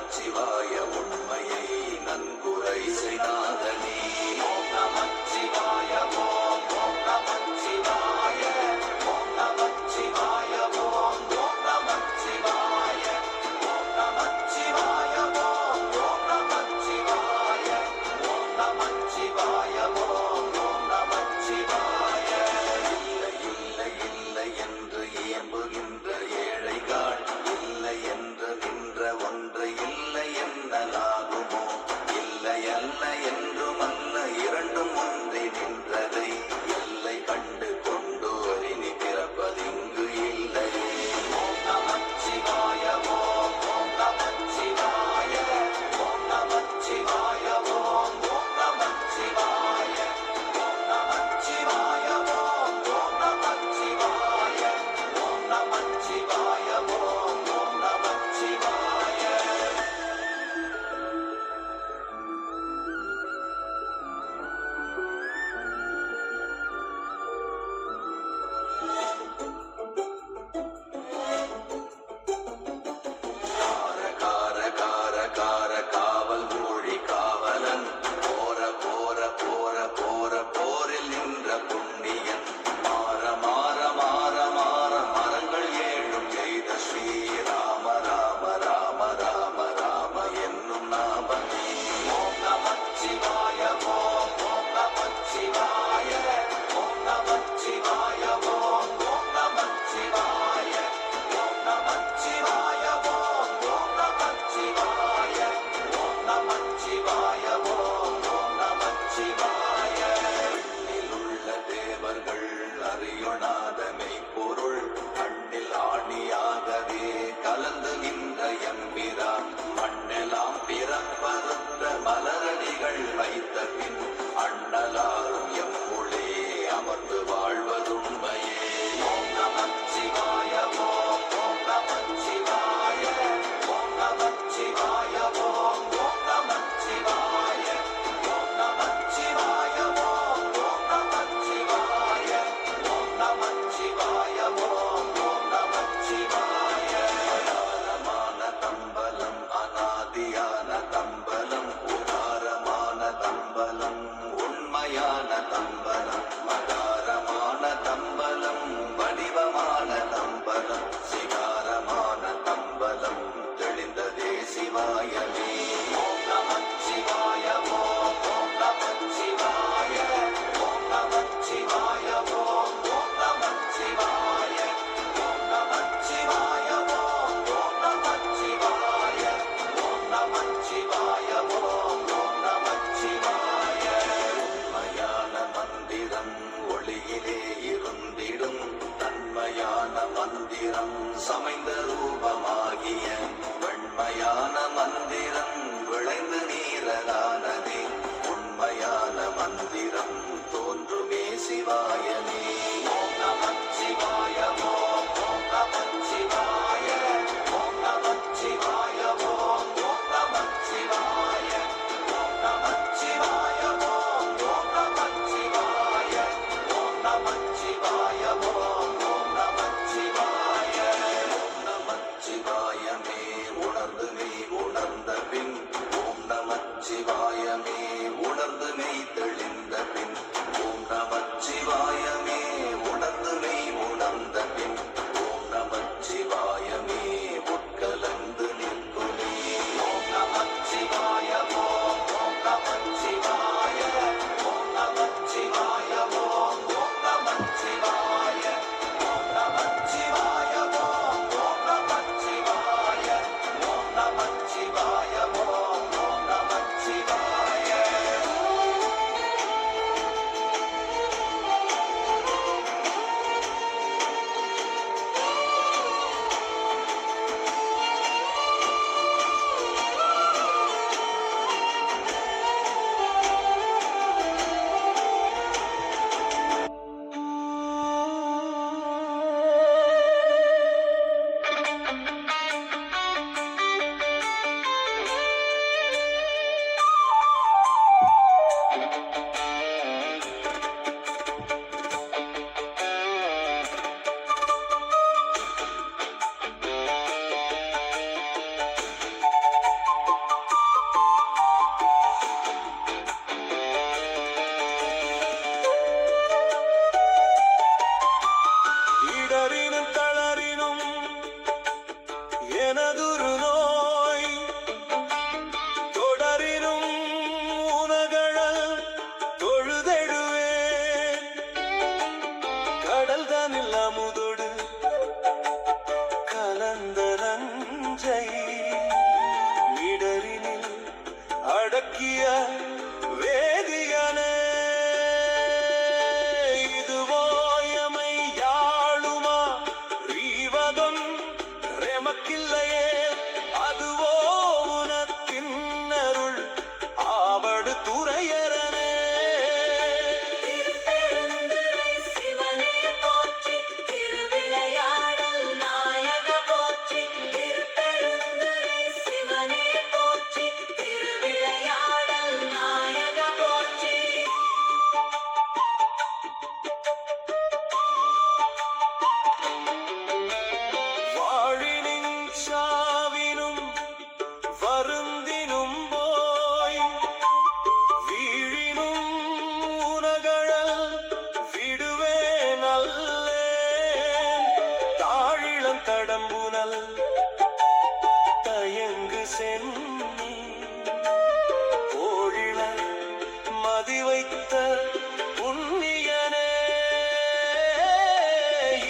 நமச்சிவாய உண்மையை நன்குரை செய்தாதனே ஓம் நமச்சிவாய ஓம் ஓம் நமச்சிவாய ஓம் நமச்சிவாய ஓம் ஓம் நமச்சிவாய ஓம் நமச்சிவாய ஓம் ஓம் நமச்சிவாய ஓம் நமச்சிவாய ஓம் ஓம் நமச்சிவாய இல்லை இல்லை இல்லை என்று இயம்புகின்ற ஏழைகள் இல்லை என்று நின்ற ஒன்று இல்லை என்னலாகுமோ அடக்கிய வேதியனே இதுவோ எமை யாழுமா ரீவதொன் ரெமக்கில்லையே அதுவோ உனத்தின்னருள் ஆவடு துறையரனே திருப்பெருந்துறை சிவனே போற்றி திருவிளையாடல் நாயக போற்றி திருப்பெருந்துறை சிவனே போற்றி திருவிளையாடல் நாயக போற்றி வாழினின் சாவினும் வருந்தினும் போய் வீழினும் உனகழல் விடுவே நல்லேன் தாழிளம் தடம்புனல் தயங்கு சென்னி ஓழிள மதி வைத்த புண்ணியனே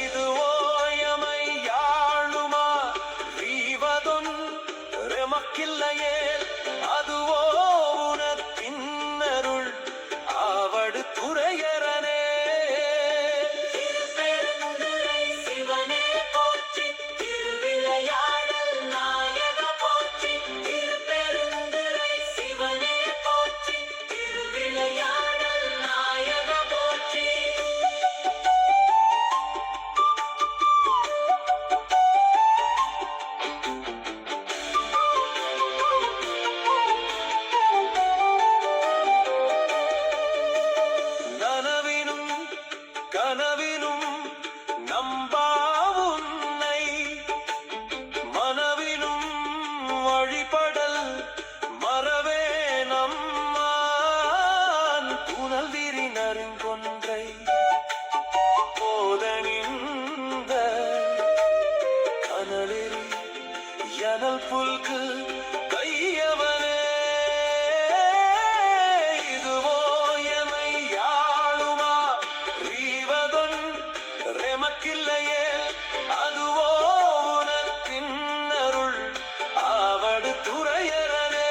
இதுவோ எமை யாழுமா ரீவதொன் ரெமக்கில்லையே அதுவோ உனத்தின்னருள் ஆவடு துறையரனே திருப்பெருந்துறை சிவனே போற்றி திருவிளையாடல் நாயக போற்றி திருப்பெருந்துறை சிவனே போற்றி திருவிளையாடல் நாயக போற்றி நனவினும் கனவினும் நம்பா உன்னை மனவினும் வழிபடல் மறவே நம்மான் புனல் விரி நறுங்கொன்றை போதனிந்த கனலெறி யனல் புல்கு கையவனே இதுவோ எமை யாழுமா ரீவதொன் ரெமக்கில்லையே அதுவோ உனத்தின்னருள் ஆவடு துறையரனே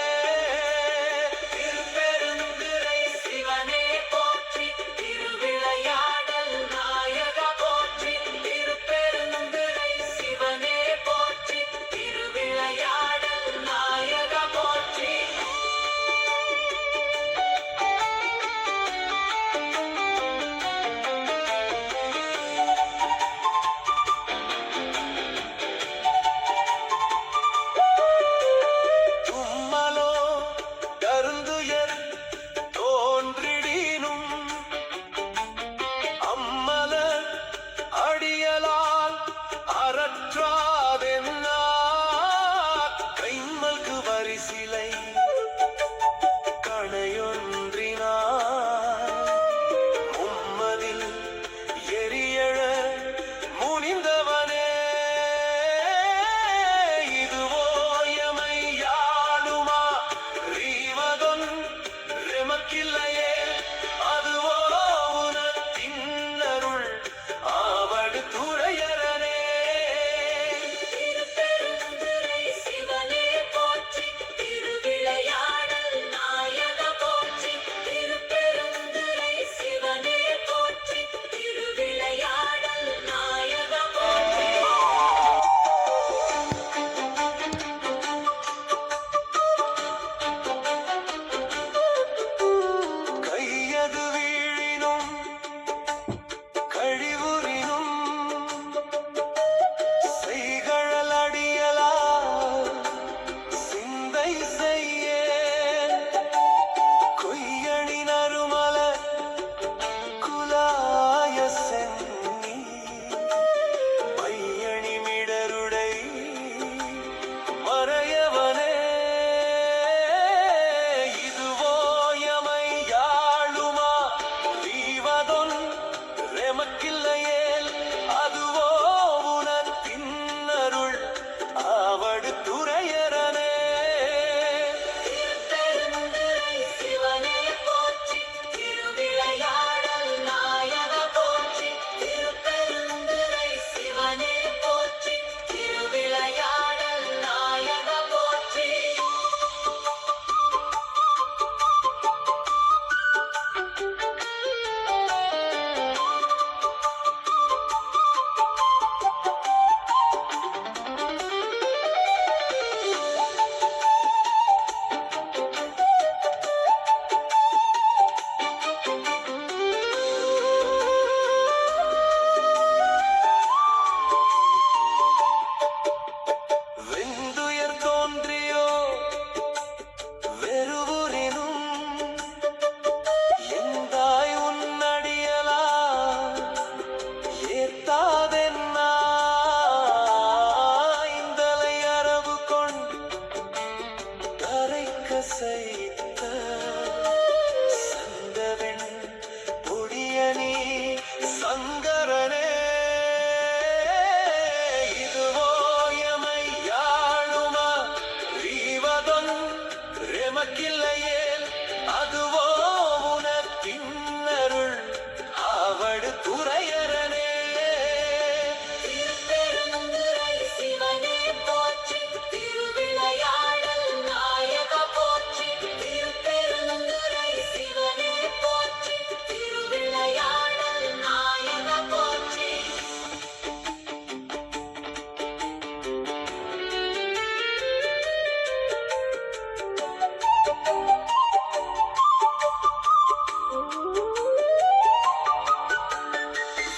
திருப்பெருந்துறை சிவனே போற்றி திருவிளையாடல் நாயக போற்றி திருப்பெருந்துறை சிவனே போற்றி திருவிளையாடல் நாயக போற்றி சிரசைத்த சந்தவெண் பொடியனி சங்கரனே இதுவோ எமை யாழுமா ரீவதொன் ரெமக்கில்லையே அதுவோ உனக்கின்னருள் ஆவடு துறையரனே திருப்பெருந்துறை சிவனே போற்றி திருவிளையாடல் நாயக போற்றி திருப்பெருந்துறை சிவனே போற்றி திருவிளையாடல் நாயக போற்றி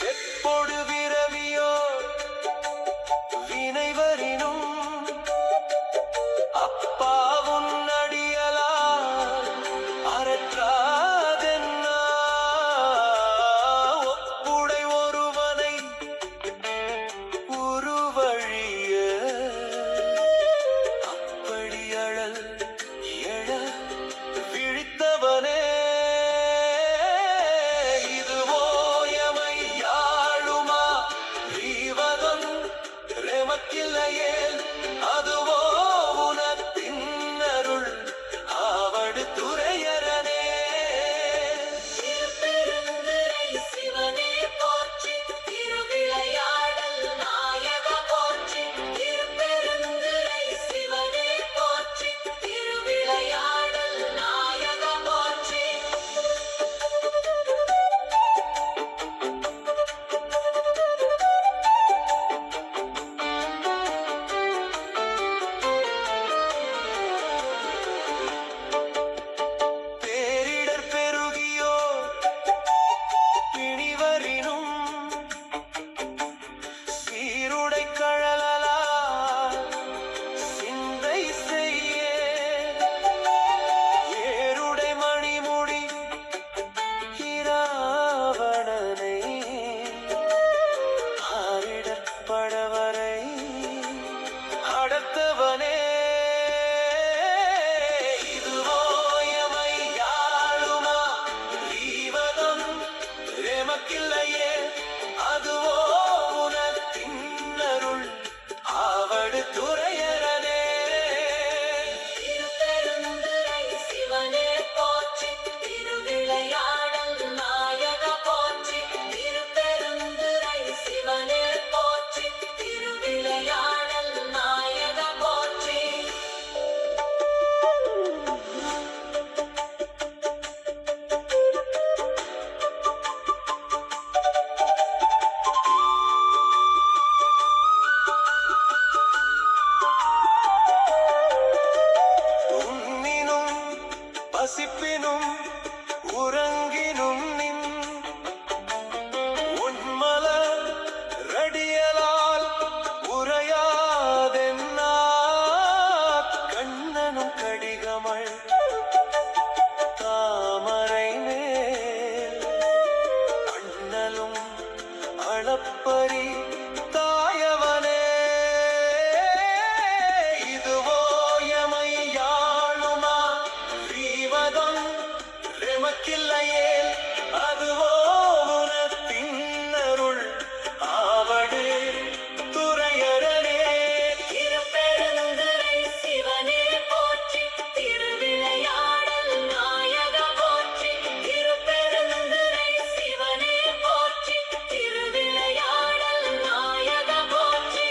வெப்பொடு விரவியோ வினைவரினும் அப்பாவுன் அடியலால் அறற்றாதென்னா ஒப்புடை ஒருவனை உருவழிய அப்படியழல் எழ விழித்தவனே இதுவோ எமை யாழுமா ரீவதொன் ரெமக்கில்லையே அதுவோ உனத்தின்னருள் ஆவடு துறையரனே திருப்பெருந்துறை சிவனே போற்றி திருவிளையாடல் நாயக போற்றி திருப்பெருந்துறை சிவனே போற்றி திருவிளையாடல் நாயக போற்றி பேரிடர் பெருகியோ பிணிவரினும் சீருடை கழலால் சிந்தை செய்ய ஏருடை மணிமுடி இராவணனை ஆரிடர் படவரை அடர்த்தவனே இதுவோ எமை யாழுமா ரீவதொன் ரெமக்கில்லையே அதுவோ உனத்தின்னருள் ஆவடு துறையரனே திருப்பெருந்துறை சிவனே போற்றி திருவிளையாடல் நாயக போற்றி திருப்பெருந்துறை சிவனே போற்றி திருவிளையாடல் நாயக போற்றி உண்ணினும் பசிப்பினும் உறங்கினும் நின் உன்மல ரடியலால் உரையாதென்னா கண்ணனும் கடிகமள் தாமரை மேல் அண்ணலும் அளப்பரி தாயவனே இதுவோ எமை யாழுமா ரீவதொன் ரெமக்கில்லையே அதுவோ உனத்தின்னருள் ஆவடு துறையரனே திருப்பெருந்துறை சிவனே போற்றி திருவிளையாடல் நாயக போற்றி திருப்பெருந்துறை சிவனே போற்றி திருவிளையாடல் நாயக போற்றி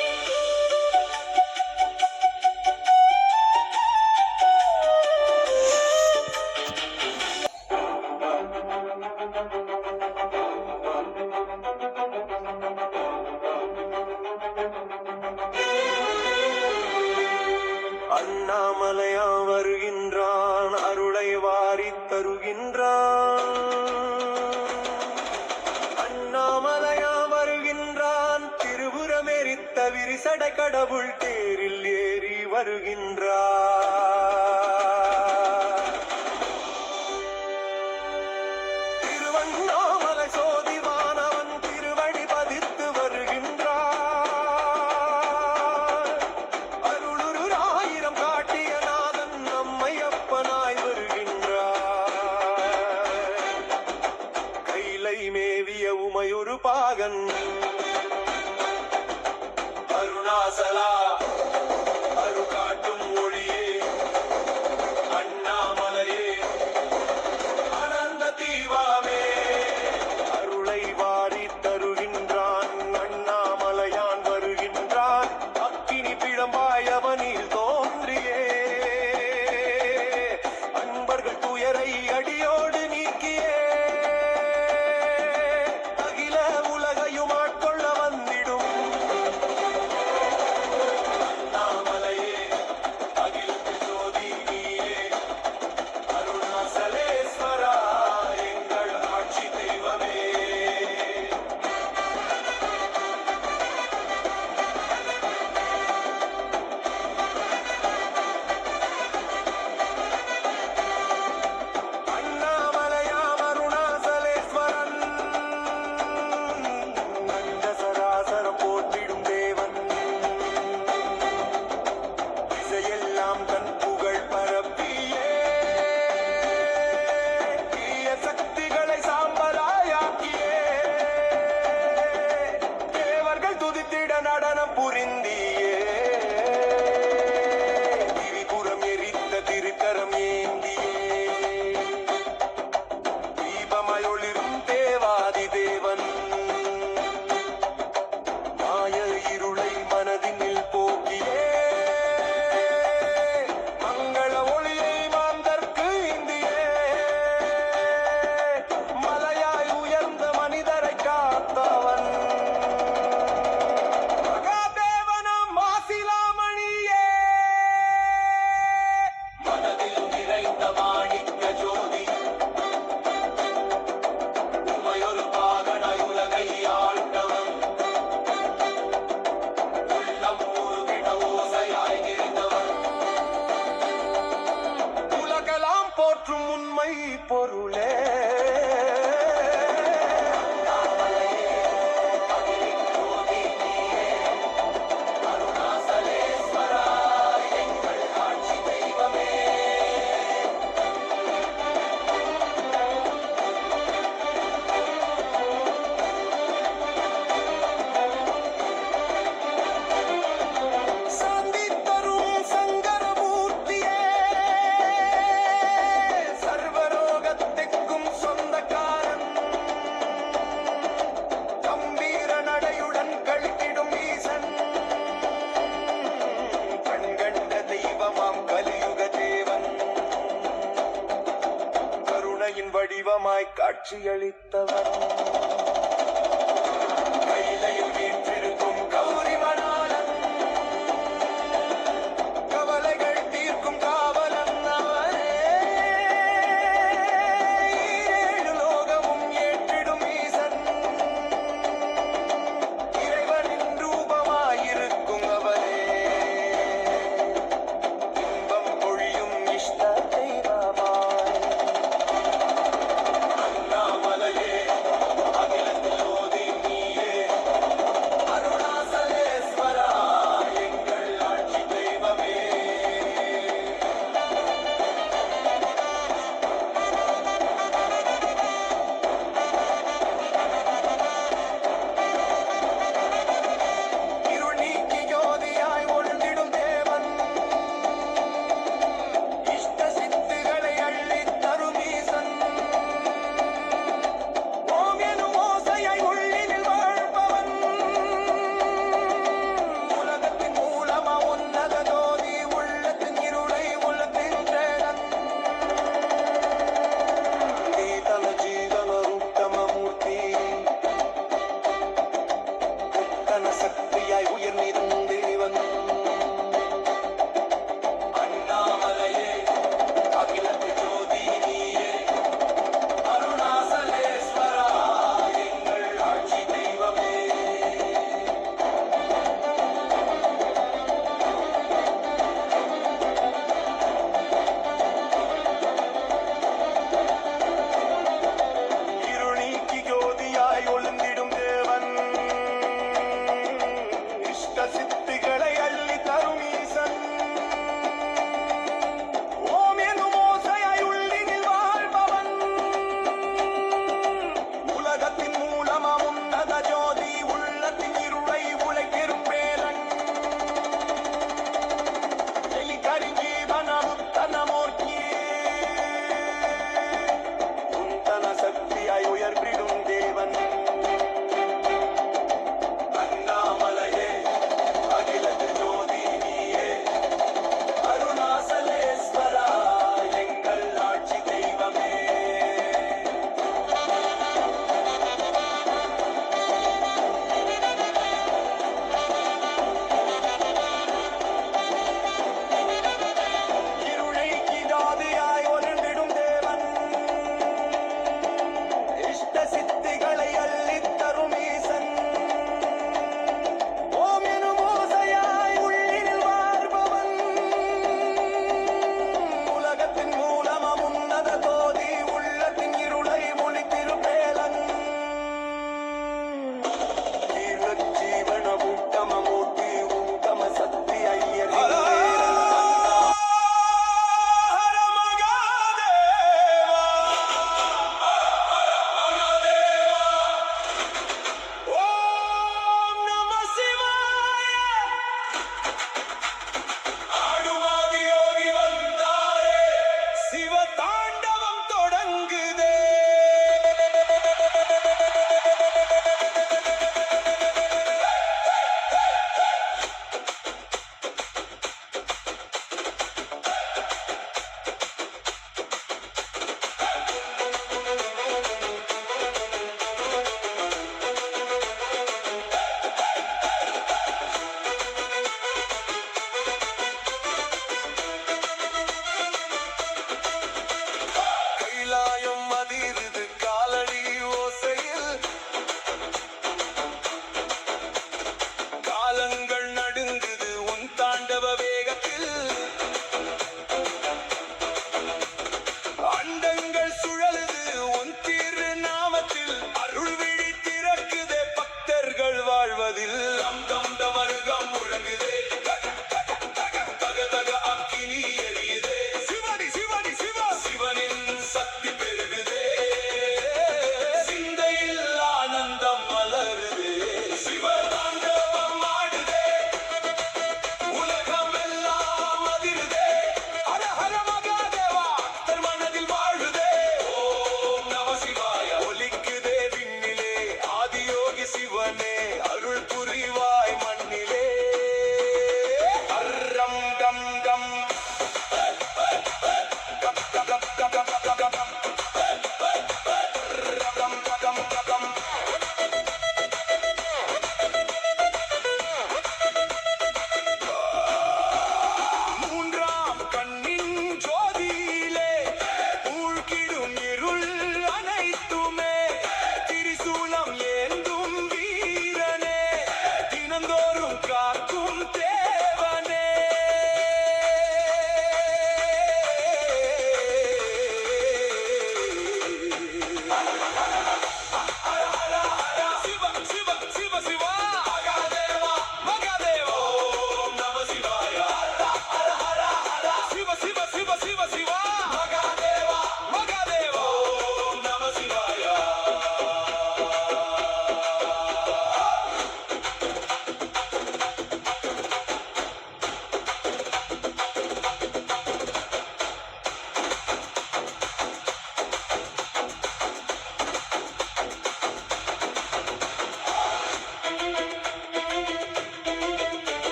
அண்ணாமலையா வருகின்றான் அருளை வாரித் தருகின்றான் அண்ணாமலையா வருகின்றான் திருபுரமெரித்த விரிசடை கடவுள் தேரில் ஏறி வருகின்றான் திருவண்ணாமலை சோதிவானவன் திருவடி பதித்து வருகின்றான் அருளுரு ஆயிரம் காட்டிய நாதன் நம்மையப்பன் உண்மை பொருளே சாந்தி தரும் சங்கரமூர்த்தியே சர்வரோகத்திற்கும் சொந்தக்காரன் கம்பீர நடையுடன் கழித்திடும் ஈசன் கண்கண்ட தெய்வமாம் கலியுக தேவன் கருணையின் வடிவமாய் காட்சியளித்தவன்